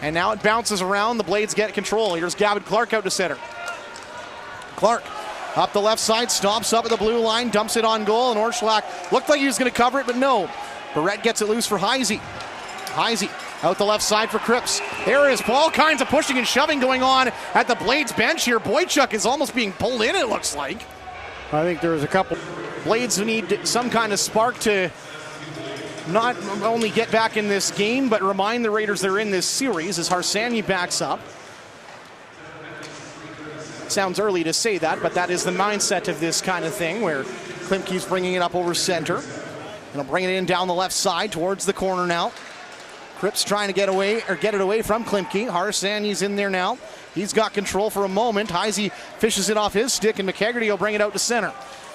And now it bounces around. The Blades get control. Here's Gavin Clark out to center. Clark up the left side, stops up at the blue line, dumps it on goal, and Orschlak looked like he was going to cover it, but no. Barrett gets it loose for Heisey. Heisey out the left side for Cripps. There is all kinds of pushing and shoving going on at the Blades bench here. Boychuk is almost being pulled in, it looks like. I think there's a couple. Blades who need some kind of spark to not only get back in this game, but remind the Raiders they're in this series as Harsanyi backs up. Sounds early to say that, but that is the mindset of this kind of thing, where Klimke's bringing it up over center. And he'll bring it in down the left side towards the corner now. Cripps trying to get it away from Klimke. Harsanyi's in there now. He's got control for a moment. Heisey fishes it off his stick, and McKegarty will bring it out to center.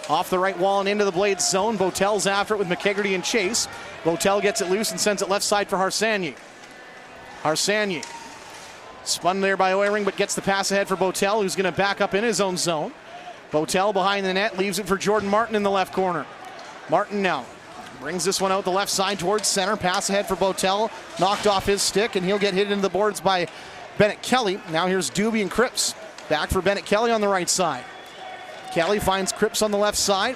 Off the right wall and into the Blades zone. Botel's after it with McKegarty and Chase. Botel gets it loose and sends it left side for Harsanyi. Harsanyi spun there by Oehring, but gets the pass ahead for Botel, who's going to back up in his own zone. Botel behind the net, leaves it for Jordan Martin in the left corner. Martin now brings this one out the left side towards center. Pass ahead for Botel, knocked off his stick, and he'll get hit into the boards by Bennett Kelly. Now here's Doobie and Cripps. Back for Bennett Kelly on the right side. Kelly finds Cripps on the left side.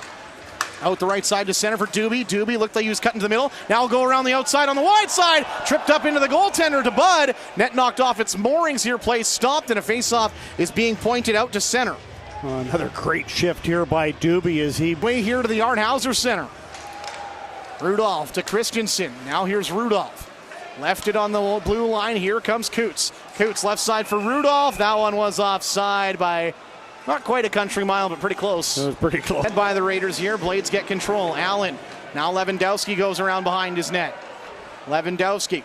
Out the right side to center for Doobie. Doobie looked like he was cutting to the middle. Now go around the outside on the wide side. Tripped up into the goaltender to Bud. Net knocked off its moorings here. Play stopped, and a faceoff is being pointed out to center. Another great shift here by Doobie as he way here to the Art Hauser center. Rudolph to Christensen. Now here's Rudolph. Left it on the blue line. Here comes Coots. Coots left side for Rudolph. That one was offside by not quite a country mile, but pretty close. It was pretty close. Head by the Raiders here. Blades get control. Allen. Now Lewandowski goes around behind his net. Lewandowski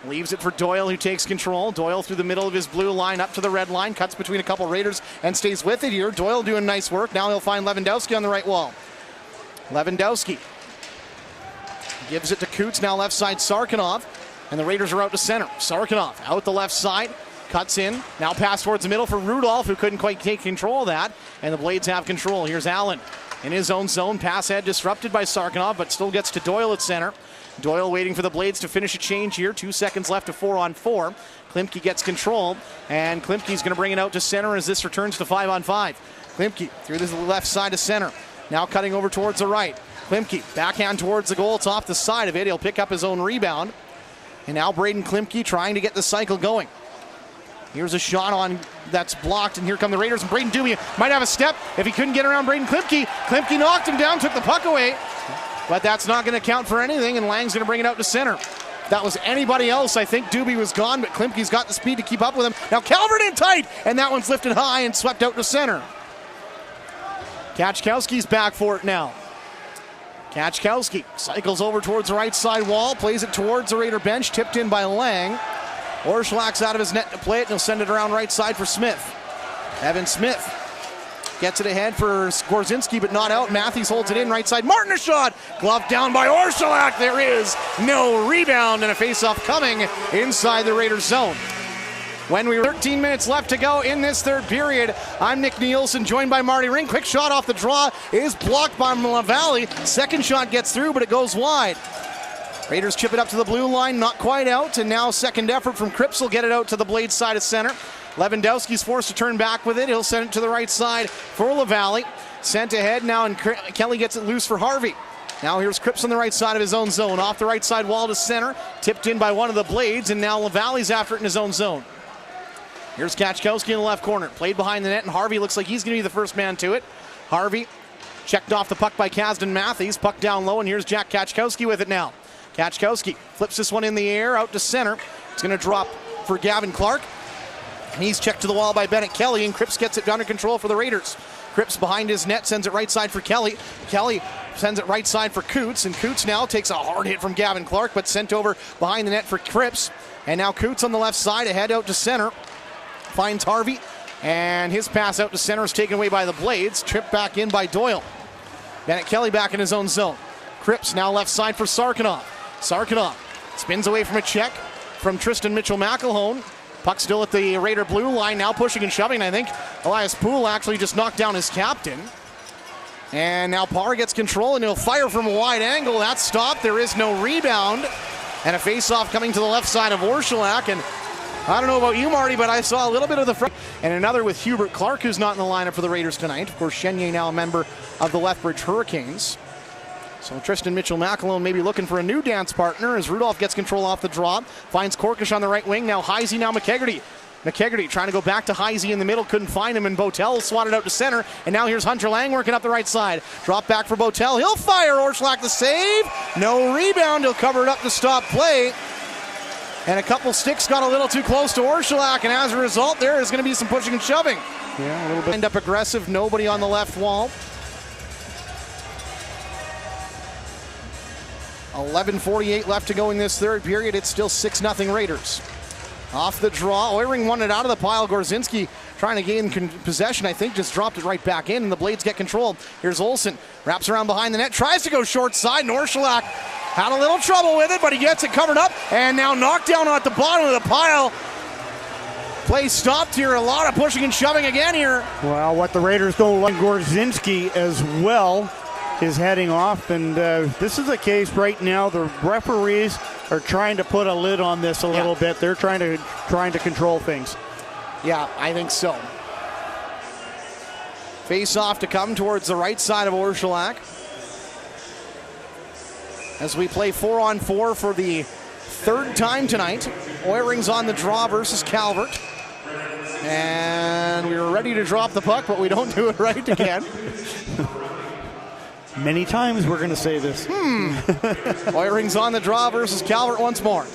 leaves it for Doyle, who takes control. Doyle through the middle of his blue line up to the red line. Cuts between a couple Raiders and stays with it here. Doyle doing nice work. Now he'll find Lewandowski on the right wall. Lewandowski gives it to Coots. Now left side Sarkinov. And the Raiders are out to center. Sarkinov out the left side. Cuts in. Now pass towards the middle for Rudolph, who couldn't quite take control of that. And the Blades have control. Here's Allen in his own zone. Pass head disrupted by Sarkinov, but still gets to Doyle at center. Doyle waiting for the Blades to finish a change here. 2 seconds left to 4-on-4. Klimke gets control, and Klimke's going to bring it out to center as this returns to 5-on-5. Klimke through the left side to center. Now cutting over towards the right. Klimke backhand towards the goal. It's off the side of it. He'll pick up his own rebound. And now Braden Klimke trying to get the cycle going. Here's a shot on that's blocked, and here come the Raiders, and Braden Doobie might have a step if he couldn't get around Braden Klimke. Klimke knocked him down, took the puck away, but that's not going to count for anything, and Lang's going to bring it out to center. If that was anybody else, I think Doobie was gone, but Klimke's got the speed to keep up with him. Now Calvert in tight, and that one's lifted high and swept out to center. Kachkowski's back for it now. Kachkowski cycles over towards the right side wall, plays it towards the Raider bench, tipped in by Lang. Orszlak's out of his net to play it, and he'll send it around right side for Smith. Evan Smith gets it ahead for Gorzinski, but not out. Matthews holds it in right side. Martin a shot. Gloved down by Orszlak. There is no rebound, and a face-off coming inside the Raiders zone. When we were 13 minutes left to go in this third period, I'm Nick Nielsen, joined by Marty Ring. Quick shot off the draw is blocked by LaValle. Second shot gets through, but it goes wide. Raiders chip it up to the blue line, not quite out, and now second effort from Cripps will get it out to the blade side of center. Lewandowski's forced to turn back with it. He'll send it to the right side for LaValle. Sent ahead now, and Kelly gets it loose for Harvey. Now here's Cripps on the right side of his own zone. Off the right side wall to center, tipped in by one of the blades, and now LaValle's after it in his own zone. Here's Kachkowski in the left corner. Played behind the net, and Harvey looks like he's going to be the first man to it. Harvey checked off the puck by Kasdan Matthews. Puck down low, and here's Jack Kachkowski with it now. Kachkowski flips this one in the air, out to center. It's going to drop for Gavin Clark. And he's checked to the wall by Bennett Kelly, and Cripps gets it under control for the Raiders. Cripps behind his net, sends it right side for Kelly. Kelly sends it right side for Coots, and Coots now takes a hard hit from Gavin Clark, but sent over behind the net for Cripps. And now Coots on the left side, ahead out to center. Finds Harvey, and his pass out to center is taken away by the Blades. Tripped back in by Doyle. Bennett Kelly back in his own zone. Cripps now left side for Sarkanoff. Sarkanoff spins away from a check from Tristan Mitchell-McElhone. Puck still at the Raider blue line, now pushing and shoving. I think Elias Poole actually just knocked down his captain. And now Parr gets control, and he'll fire from a wide angle. That's stopped. There is no rebound. And a face-off coming to the left side of Orszlak. And I don't know about you, Marty, but I saw a little bit of the front. And another with Hubert Clark, who's not in the lineup for the Raiders tonight. Of course, Chenier now a member of the Lethbridge Hurricanes. So Tristan Mitchell-McElhone maybe looking for a new dance partner as Rudolph gets control off the drop. Finds Korkish on the right wing. Now Heisey, now McKegarty. McKegarty trying to go back to Heisey in the middle. Couldn't find him, and Botel swatted out to center. And now here's Hunter Lang working up the right side. Drop back for Botel. He'll fire. Orszlak the save. No rebound. He'll cover it up to stop play. And a couple sticks got a little too close to Orszlak, and as a result, there is going to be some pushing and shoving. Yeah, a little bit. End up aggressive. Nobody on the left wall. 11:48 left to go in this third period. It's still 6-0 Raiders. Off the draw, Oehring won it out of the pile. Gorzinski trying to gain possession, I think, just dropped it right back in, and the Blades get control. Here's Olsen, wraps around behind the net, tries to go short side, and Orszlak had a little trouble with it, but he gets it covered up, and now knocked down at the bottom of the pile. Play stopped here, a lot of pushing and shoving again here. Well, what the Raiders don't like, Gorzinski as well is heading off, and this is a case right now. The referees are trying to put a lid on this a little bit. They're trying to control things. Yeah, I think so. Face off to come towards the right side of Orszlak. As we play 4-on-4 for the third time tonight. Oehring's on the draw versus Calvert. And we were ready to drop the puck, but we don't do it right again. Many times we're going to say this. Oehring's on the draw versus Calvert once more.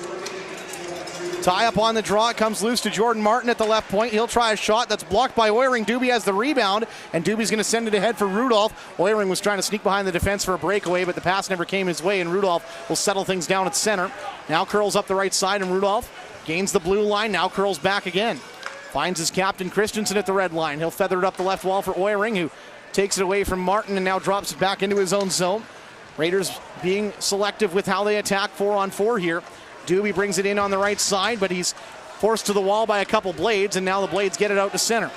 Tie up on the draw. It comes loose to Jordan Martin at the left point. He'll try a shot that's blocked by Oehring. Doobie has the rebound, and Doobie's going to send it ahead for Rudolph. Oehring was trying to sneak behind the defense for a breakaway, but the pass never came his way, and Rudolph will settle things down at center. Now curls up the right side, and Rudolph gains the blue line. Now curls back again. Finds his captain Christensen at the red line. He'll feather it up the left wall for Oehring, who takes it away from Martin and now drops it back into his own zone. Raiders being selective with how they attack 4-on-4 here. Doobie brings it in on the right side, but he's forced to the wall by a couple Blades, and now the Blades get it out to center.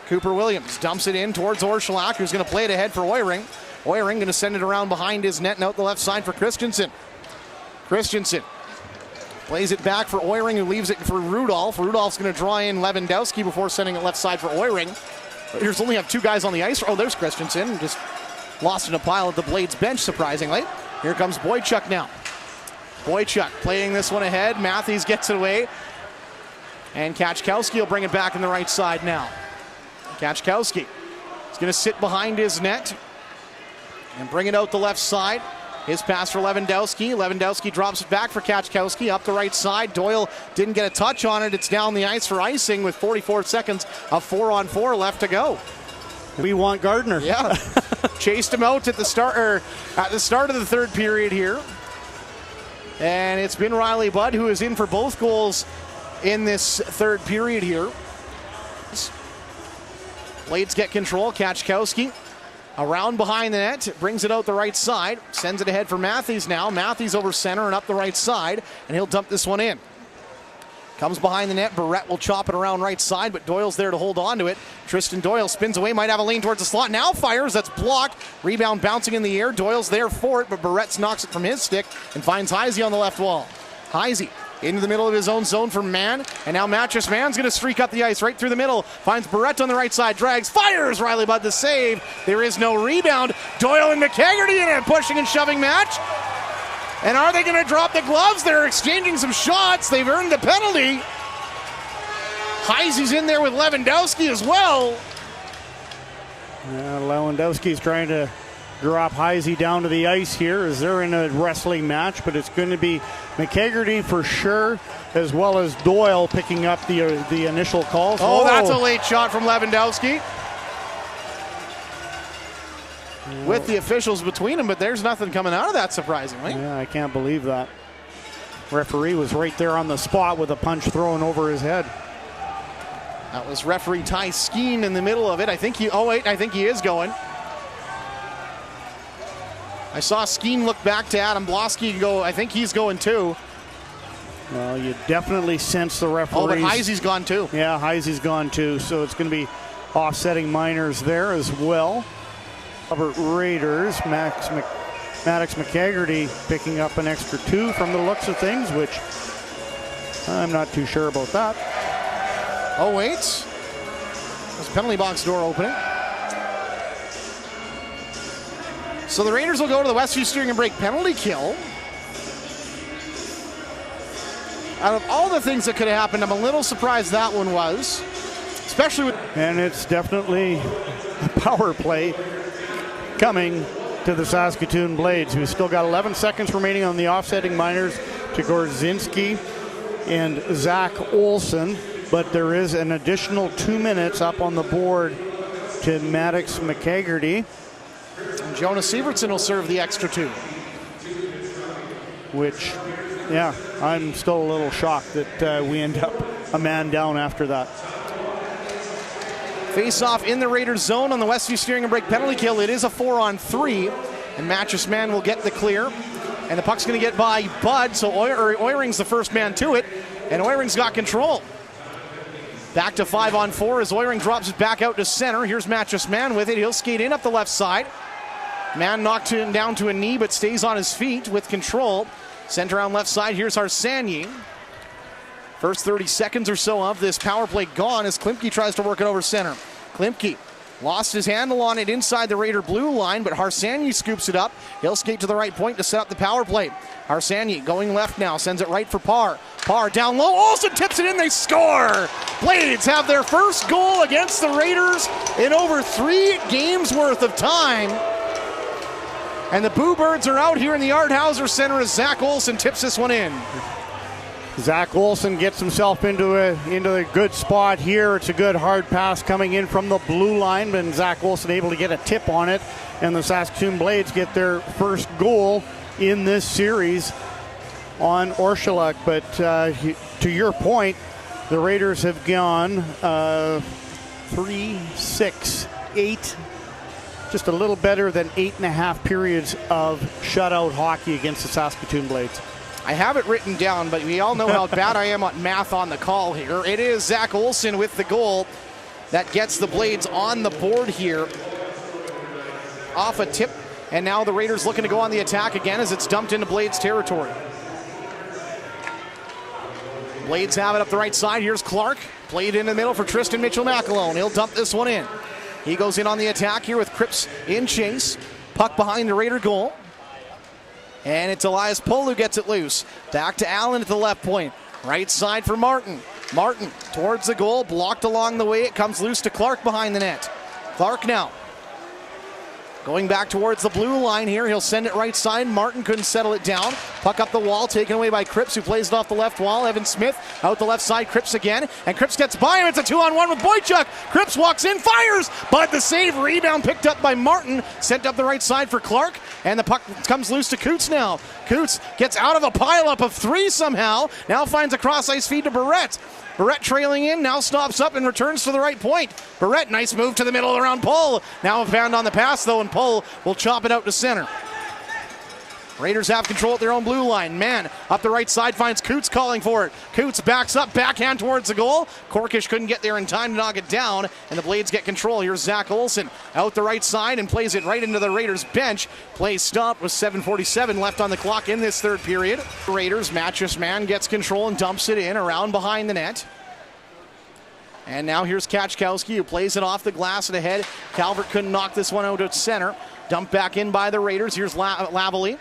Cooper Williams dumps it in towards Orszlak, who's going to play it ahead for Oehring. Oehring going to send it around behind his net and out the left side for Christensen. Christensen plays it back for Oehring, who leaves it for Rudolph. Rudolph's going to draw in Lewandowski before sending it left side for Oehring. Raiders only have two guys on the ice. Oh, there's Christensen. Just lost in a pile at the Blades bench, surprisingly. Here comes Boychuk now. Boychuk playing this one ahead. Matthews gets it away. And Kachkowski will bring it back in the right side now. Kachkowski is going to sit behind his net and bring it out the left side. His pass for Lewandowski. Lewandowski drops it back for Kachkowski up the right side. Doyle didn't get a touch on it. It's down the ice for icing with 44 seconds of 4-on-4 left to go. We want Gardner. Yeah. Chased him out at the start of the third period here. And it's been Riley Budd who is in for both goals in this third period here. Blades get control. Kachkowski around behind the net, brings it out the right side, sends it ahead for Matthews now. Matthews over center and up the right side, and he'll dump this one in. Comes behind the net. Barrett will chop it around right side, but Doyle's there to hold on to it. Tristan Doyle spins away, might have a lane towards the slot. Now fires, that's blocked. Rebound bouncing in the air. Doyle's there for it, but Barrett knocks it from his stick and finds Heisey on the left wall. Heisey into the middle of his own zone for Mann, and now Mattress Man's going to streak up the ice right through the middle. Finds Barrett on the right side, drags, fires. Riley Budd the save. There is no rebound. Doyle and McHaggerty in a pushing and shoving match. And are they going to drop the gloves? They're exchanging some shots. They've earned the penalty. Heisey's in there with Lewandowski as well. Lewandowski's trying to drop Heisey down to the ice here as they're in a wrestling match, but it's going to be McHaggerty for sure, as well as Doyle picking up the initial calls. Oh, that's a late shot from Lewandowski. With the officials between them, but there's nothing coming out of that, surprisingly. Yeah, I can't believe that. Referee was right there on the spot with a punch thrown over his head. That was referee Ty Skeen in the middle of it. I think he is going. I saw Skeen look back to Adam Blosky and go, I think he's going too. Well, you definitely sense the referees. Oh, but Heisey's gone too. Yeah, Heisey's gone too, so it's going to be offsetting minors there as well. Robert Raiders, Maddox McHaggerty picking up an extra 2 from the looks of things, which I'm not too sure about that. Oh, wait. There's a penalty box door opening. So the Raiders will go to the Westview Steering and Break penalty kill. Out of all the things that could have happened, I'm a little surprised that one was. Especially with... And it's definitely a power play coming to the Saskatoon Blades. We've still got 11 seconds remaining on the offsetting minors to Gorzinski and Zach Olson, but there is an additional 2 minutes up on the board to Maddox McHaggerty. And Jonas Sievertson will serve the extra 2. Which, yeah, I'm still a little shocked that we end up a man down after that. Face-off in the Raiders zone on the Westview Steering and Break penalty kill. It is a 4-on-3, and Mattress Man will get the clear. And the puck's going to get by Budd, so Oiring's the first man to it, and Oiring's got control. Back to 5-on-4 as Oiring drops it back out to center. Here's Mattress Man with it. He'll skate in up the left side. Man knocked him down to a knee, but stays on his feet with control. Sent around left side. Here's Harsanyi. First 30 seconds or so of this power play gone as Klimke tries to work it over center. Klimke lost his handle on it inside the Raider blue line, but Harsanyi scoops it up. He'll skate to the right point to set up the power play. Harsanyi going left now, sends it right for Parr. Parr down low, Olsen tips it in, they score! Blades have their first goal against the Raiders in over 3 games worth of time. And the Boo Birds are out here in the Art Hauser Center as Zach Olsen tips this one in. Zach Olsen gets himself into a good spot here. It's a good hard pass coming in from the blue line, but Zach Olsen able to get a tip on it, and the Saskatoon Blades get their first goal in this series on Orshulak. But to your point, the Raiders have gone 3, 6, 8, just a little better than 8.5 periods of shutout hockey against the Saskatoon Blades. I have it written down, but we all know how bad I am at math on the call here. It is Zach Olsen with the goal that gets the Blades on the board here. Off a tip, and now the Raiders looking to go on the attack again as it's dumped into Blades territory. Blades have it up the right side. Here's Clark. Played in the middle for Tristan Mitchell-McAlone. He'll dump this one in. He goes in on the attack here with Cripps in chase. Puck behind the Raider goal. And it's Elias Pohl who gets it loose. Back to Allen at the left point. Right side for Martin. Martin towards the goal, blocked along the way. It comes loose to Clark behind the net. Clark now going back towards the blue line here. He'll send it right side. Martin couldn't settle it down. Puck up the wall, taken away by Cripps, who plays it off the left wall. Evan Smith out the left side. Cripps again. And Cripps gets by him. It's a 2-on-1 with Boychuk. Cripps walks in, fires. But the save, rebound picked up by Martin. Sent up the right side for Clark. And the puck comes loose to Coots now. Coots gets out of a pileup of three somehow. Now finds a cross-ice feed to Barrett. Barrett trailing in, now stops up and returns to the right point. Barrett, nice move to the middle around Pohl. Now found on the pass though, and Pohl will chop it out to center. Raiders have control at their own blue line. Man, up the right side finds Coots calling for it. Coots backs up, backhand towards the goal. Corkish couldn't get there in time to knock it down, and the Blades get control. Here's Zach Olson out the right side and plays it right into the Raiders bench. Play stopped with 7:47 left on the clock in this third period. Raiders, Mattress Man gets control and dumps it in around behind the net. And now here's Kachkowski, who plays it off the glass and ahead. Calvert couldn't knock this one out at center. Dumped back in by the Raiders. Here's Lavalley.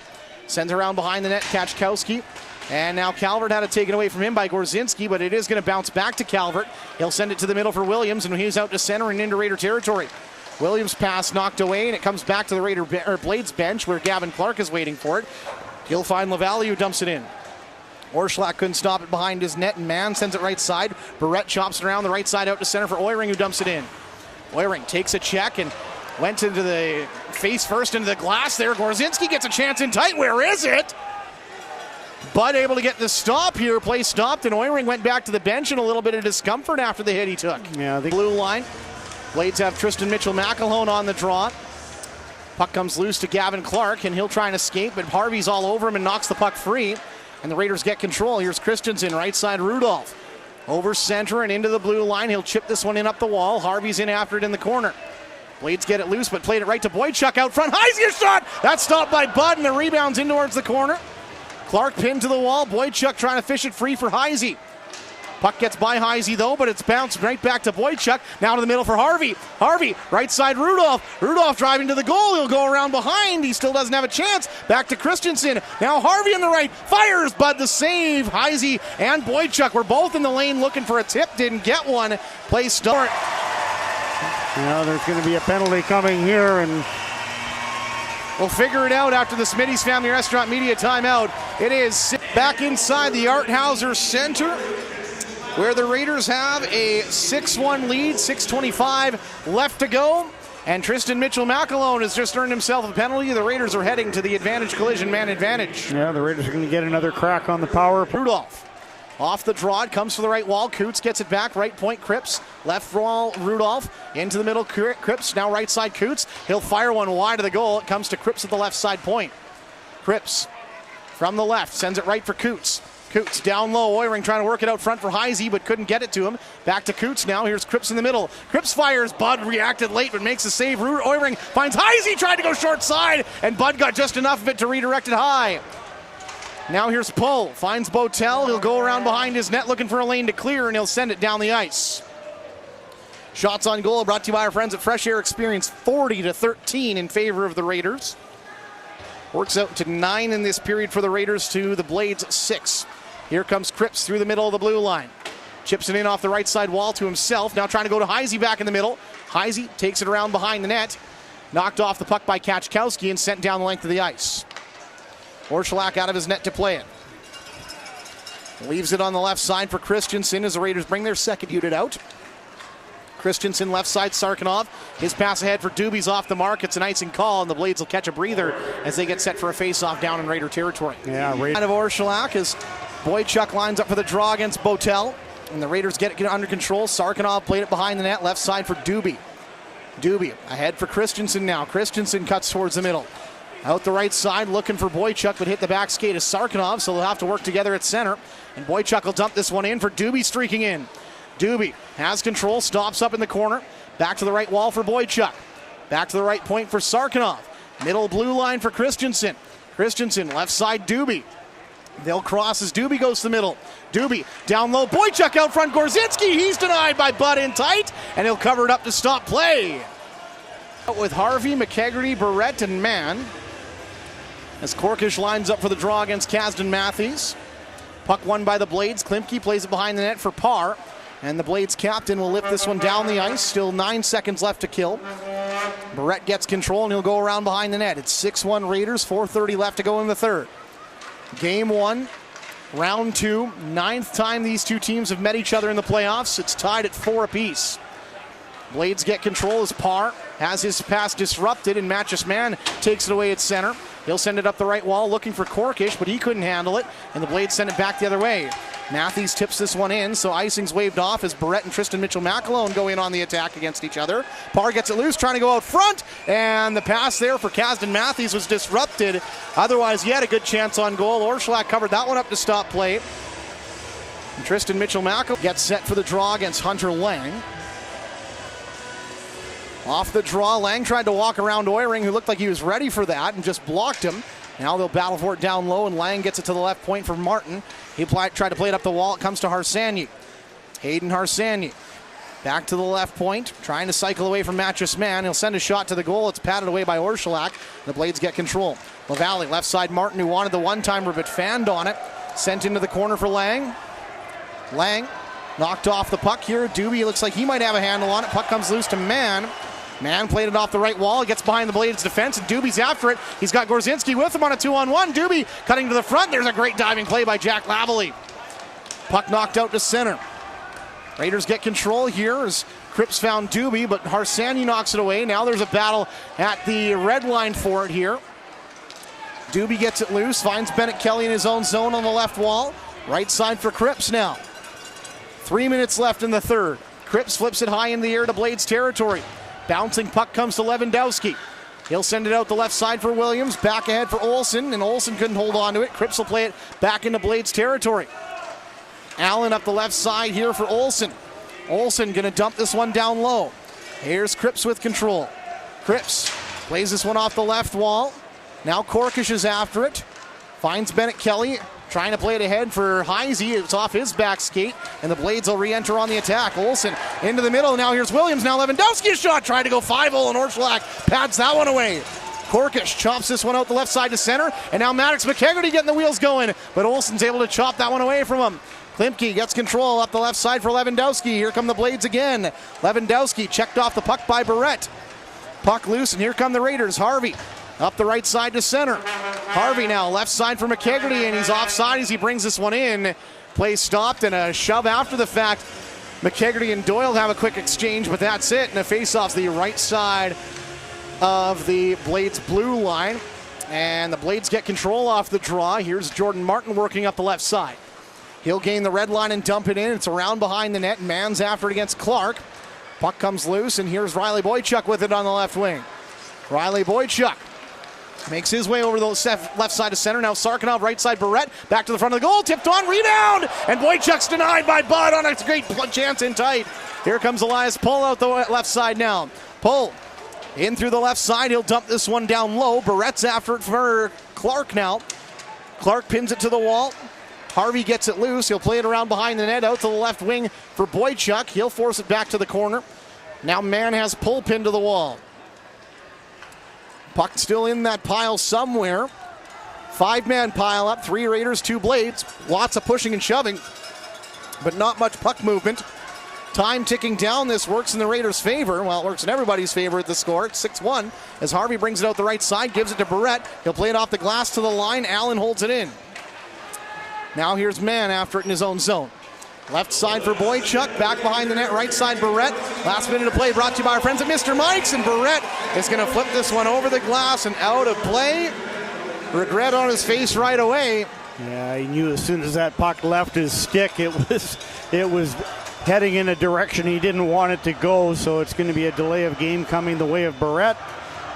Sends around behind the net, Kachkowski. And now Calvert had it taken away from him by Gorzinski, but it is going to bounce back to Calvert. He'll send it to the middle for Williams, and he's out to center and into Raider territory. Williams' pass knocked away, and it comes back to the Blades bench where Gavin Clark is waiting for it. He'll find Lavalley, who dumps it in. Orschlak couldn't stop it behind his net, and Mann sends it right side. Barrett chops it around the right side out to center for Oiring, who dumps it in. Oiring takes a check and went into the face first into the glass there. Gorzinski gets a chance in tight. Where is it? Bud able to get the stop here. Play stopped, and Oiring went back to the bench in a little bit of discomfort after the hit he took. Yeah, the blue line. Blades have Tristan Mitchell-McElhone on the draw. Puck comes loose to Gavin Clark, and he'll try and escape, but Harvey's all over him and knocks the puck free. And the Raiders get control. Here's Christensen, right side Rudolph. Over center and into the blue line. He'll chip this one in up the wall. Harvey's in after it in the corner. Blades get it loose, but played it right to Boychuk out front. Heisey shot! That's stopped by Bud, and the rebound's in towards the corner. Clark pinned to the wall. Boychuk trying to fish it free for Heisey. Puck gets by Heisey though, but it's bounced right back to Boychuk. Now to the middle for Harvey. Harvey, right side Rudolph. Rudolph driving to the goal. He'll go around behind. He still doesn't have a chance. Back to Christensen. Now Harvey on the right. Fires, Bud the save. Heisey and Boychuk were both in the lane looking for a tip. Didn't get one. Play start. Now there's going to be a penalty coming here, and we'll figure it out after the Smitty's Family Restaurant media timeout. It is back inside the Art Hauser Center, where the Raiders have a 6-1 lead, 6:25 left to go. And Tristan Mitchell-McElhone has just earned himself a penalty. The Raiders are heading to the advantage collision, man advantage. Yeah, the Raiders are going to get another crack on the power. Rudolph off the draw, it comes for the right wall. Coots gets it back, right point Cripps. Left wall Rudolph, into the middle Cripps, now right side Coots. He'll fire one wide of the goal. It comes to Cripps at the left side point. Cripps from the left, sends it right for Coots. Coots down low, Oiring trying to work it out front for Heisey, but couldn't get it to him. Back to Coots now, here's Cripps in the middle. Cripps fires, Bud reacted late, but makes the save. Oiring finds Heisey, tried to go short side, and Bud got just enough of it to redirect it high. Now here's Pohl, finds Botel. He'll go around behind his net looking for a lane to clear, and he'll send it down the ice. Shots on goal brought to you by our friends at Fresh Air Experience, 40-13 in favor of the Raiders. Works out to 9 in this period for the Raiders to the Blades 6. Here comes Cripps through the middle of the blue line. Chips it in off the right side wall to himself. Now trying to go to Heisey back in the middle. Heisey takes it around behind the net. Knocked off the puck by Kachkowski and sent down the length of the ice. Orschlak out of his net to play it. Leaves it on the left side for Christensen as the Raiders bring their second unit out. Christensen left side, Sarkinov. His pass ahead for Doobie's off the mark. It's an icing call, and the Blades will catch a breather as they get set for a face-off down in Raider territory. Yeah, Kind of Orschlak as Boychuk lines up for the draw against Botel, and the Raiders get it under control. Sarkinov played it behind the net, left side for Doobie. Doobie ahead for Christensen now. Christensen cuts towards the middle. Out the right side, looking for Boychuk, but hit the back skate of Sarkinov, so they'll have to work together at center. And Boychuk will dump this one in for Doobie streaking in. Doobie has control, stops up in the corner. Back to the right wall for Boychuk. Back to the right point for Sarkinov. Middle blue line for Christensen. Christensen, left side Doobie. They'll cross as Doobie goes to the middle. Doobie down low, Boychuk out front, Gorzinski. He's denied by Bud in tight, and he'll cover it up to stop play. With Harvey, McKegarty, Barrett, and Mann. as Korkish lines up for the draw against Kasdan Matthews. Puck won by the Blades. Klimke plays it behind the net for Parr. And the Blades captain will lift this one down the ice. Still 9 seconds left to kill. Barrett gets control and he'll go around behind the net. It's 6-1 Raiders, 4:30 left to go in the third. Game 1, round 2, 9th time these two teams have met each other in the playoffs. It's tied at 4 apiece. Blades get control as Parr has his pass disrupted and Matches Man takes it away at center. He'll send it up the right wall looking for Korkish, but he couldn't handle it, and the Blades send it back the other way. Matthews tips this one in, so icing's waved off as Barrett and Tristan Mitchell-McAlone go in on the attack against each other. Parr gets it loose, trying to go out front, and the pass there for Kasdan Matthews was disrupted. Otherwise, he had a good chance on goal. Orschelak covered that one up to stop play. And Tristan Mitchell-McAlone gets set for the draw against Hunter Lang. Off the draw, Lang tried to walk around Oiring, who looked like he was ready for that, and just blocked him. Now they'll battle for it down low, and Lang gets it to the left point for Martin. He tried to play it up the wall. It comes to Harsanyi. Hayden Harsanyi. Back to the left point, trying to cycle away from Matches Man. He'll send a shot to the goal. It's patted away by Orschelak. The Blades get control. LaValle, left side Martin, who wanted the one-timer but fanned on it. Sent into the corner for Lang. Lang knocked off the puck here. Doobie looks like he might have a handle on it. Puck comes loose to Mann. Mann played it off the right wall. He gets behind the Blades defense, and Doobie's after it. He's got Gorzinski with him on a 2-on-1. Doobie cutting to the front. There's a great diving play by Jack Lavalley. Puck knocked out to center. Raiders get control here as Cripps found Doobie, but Harsanyi knocks it away. Now there's a battle at the red line for it here. Doobie gets it loose, finds Bennett Kelly in his own zone on the left wall. Right side for Cripps now. 3 minutes left in the third. Cripps flips it high in the air to Blades territory. Bouncing puck comes to Lewandowski. He'll send it out the left side for Williams. Back ahead for Olsen, and Olsen couldn't hold on to it. Cripps will play it back into Blades territory. Allen up the left side here for Olsen. Olsen going to dump this one down low. Here's Cripps with control. Cripps plays this one off the left wall. Now Korkish is after it. Finds Bennett Kelly. Trying to play it ahead for Heisey. It's off his back skate, and the Blades will re-enter on the attack. Olsen into the middle. Now here's Williams. Now Lewandowski's shot. Tried to go 5-0, and Orschelak pads that one away. Korkish chops this one out the left side to center, and now Maddox McKegarty getting the wheels going, but Olsen's able to chop that one away from him. Klimke gets control up the left side for Lewandowski. Here come the Blades again. Lewandowski checked off the puck by Barrett. Puck loose, and here come the Raiders. Harvey up the right side to center. Harvey now left side for McKegarty, and he's offside as he brings this one in. Play stopped and a shove after the fact. McKegarty and Doyle have a quick exchange, but that's it. And a face-off the right side of the Blades blue line. And the Blades get control off the draw. Here's Jordan Martin working up the left side. He'll gain the red line and dump it in. It's around behind the net. Mann's after it against Clark. Puck comes loose, and here's Riley Boychuk with it on the left wing. Riley Boychuk makes his way over the left side of center. Now Sarkinov right side, Barrett back to the front of the goal, tipped on, rebound, and Boychuk's denied by Bud on a great chance in tight. Here comes Elias Pull out the left side now. Pull in through the left side, he'll dump this one down low. Barrett's after it for Clark now. Clark pins it to the wall. Harvey gets it loose. He'll play it around behind the net out to the left wing for Boychuk. He'll force it back to the corner. Now Mann has Pull pinned to the wall. Puck still in that pile somewhere. 5-man pile up, 3 Raiders, 2 Blades. Lots of pushing and shoving, but not much puck movement. Time ticking down. This works in the Raiders' favor. Well, it works in everybody's favor at the score. It's 6-1 as Harvey brings it out the right side, gives it to Barrett. He'll play it off the glass to the line. Allen holds it in. Now here's Mann after it in his own zone. Left side for Boychuk, back behind the net, right side Barrett. Last minute of play brought to you by our friends at Mr. Mike's, and Barrett is going to flip this one over the glass and out of play. Regret on his face right away. Yeah, he knew as soon as that puck left his stick, it was heading in a direction he didn't want it to go, so it's going to be a delay of game coming the way of Barrett.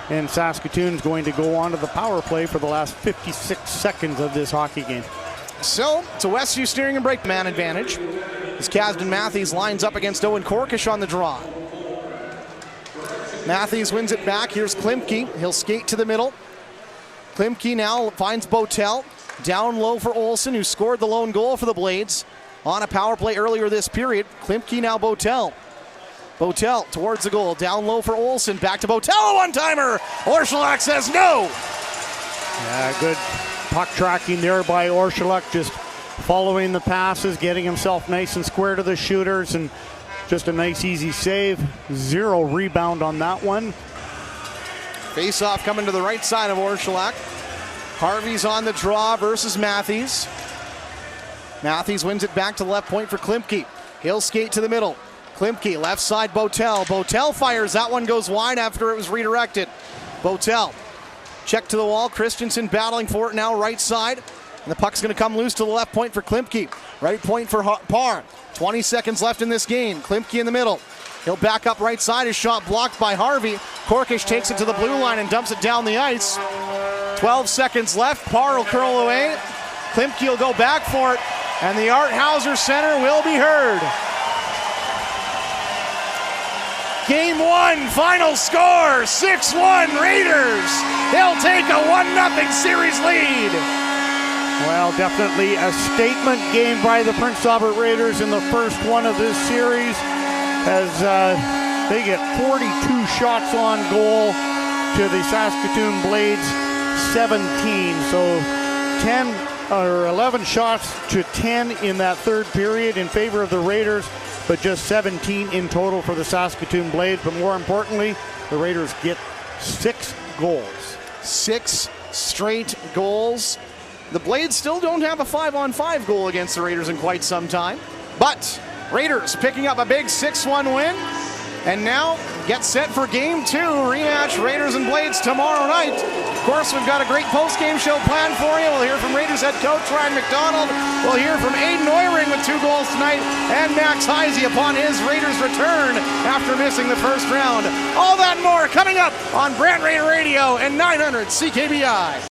And Saskatoon's going to go on to the power play for the last 56 seconds of this hockey game. So, it's a Westview steering and brake man advantage as Kasdan Matthews lines up against Owen Korkish on the draw. Matthews wins it back. Here's Klimke. He'll skate to the middle. Klimke now finds Botel. Down low for Olsen, who scored the lone goal for the Blades on a power play earlier this period. Klimke now Botel. Botel towards the goal. Down low for Olsen. Back to Botel. A one-timer. Orschelak says no. Good puck tracking there by Orshulak, just following the passes, getting himself nice and square to the shooters, and just a nice easy save. 0 rebound on that one. Face-off coming to the right side of Orshulak. Harvey's on the draw versus Matthews. Matthews wins it back to the left point for Klimke. He'll skate to the middle. Klimke, left side, Botel. Botel fires. That one goes wide after it was redirected. Botel, check to the wall. Christensen battling for it now, right side. And the puck's going to come loose to the left point for Klimke. Right point for Parr. 20 seconds left in this game. Klimke in the middle. He'll back up right side. His shot blocked by Harvey. Korkish takes it to the blue line and dumps it down the ice. 12 seconds left. Parr will curl away. Klimke will go back for it. And the Art Hauser Center will be heard. Game 1, final score, 6-1 Raiders. They'll take a 1-0 series lead. Well, definitely a statement game by the Prince Albert Raiders in the first one of this series, as they get 42 shots on goal to the Saskatoon Blades 17. So 11 shots to 10 in that third period in favor of the Raiders, but just 17 in total for the Saskatoon Blades. But more importantly, the Raiders get 6 goals. 6 straight goals. The Blades still don't have a 5-on-5 goal against the Raiders in quite some time. But Raiders picking up a big 6-1 win. And now get set for Game 2, rematch Raiders and Blades tomorrow night. Of course, we've got a great post-game show planned for you. We'll hear from Raiders head coach Ryan McDonald. We'll hear from Aiden Oiring with 2 goals tonight, and Max Heisey upon his Raiders return after missing the first round. All that and more coming up on Brant Raider Radio and 900 CKBI.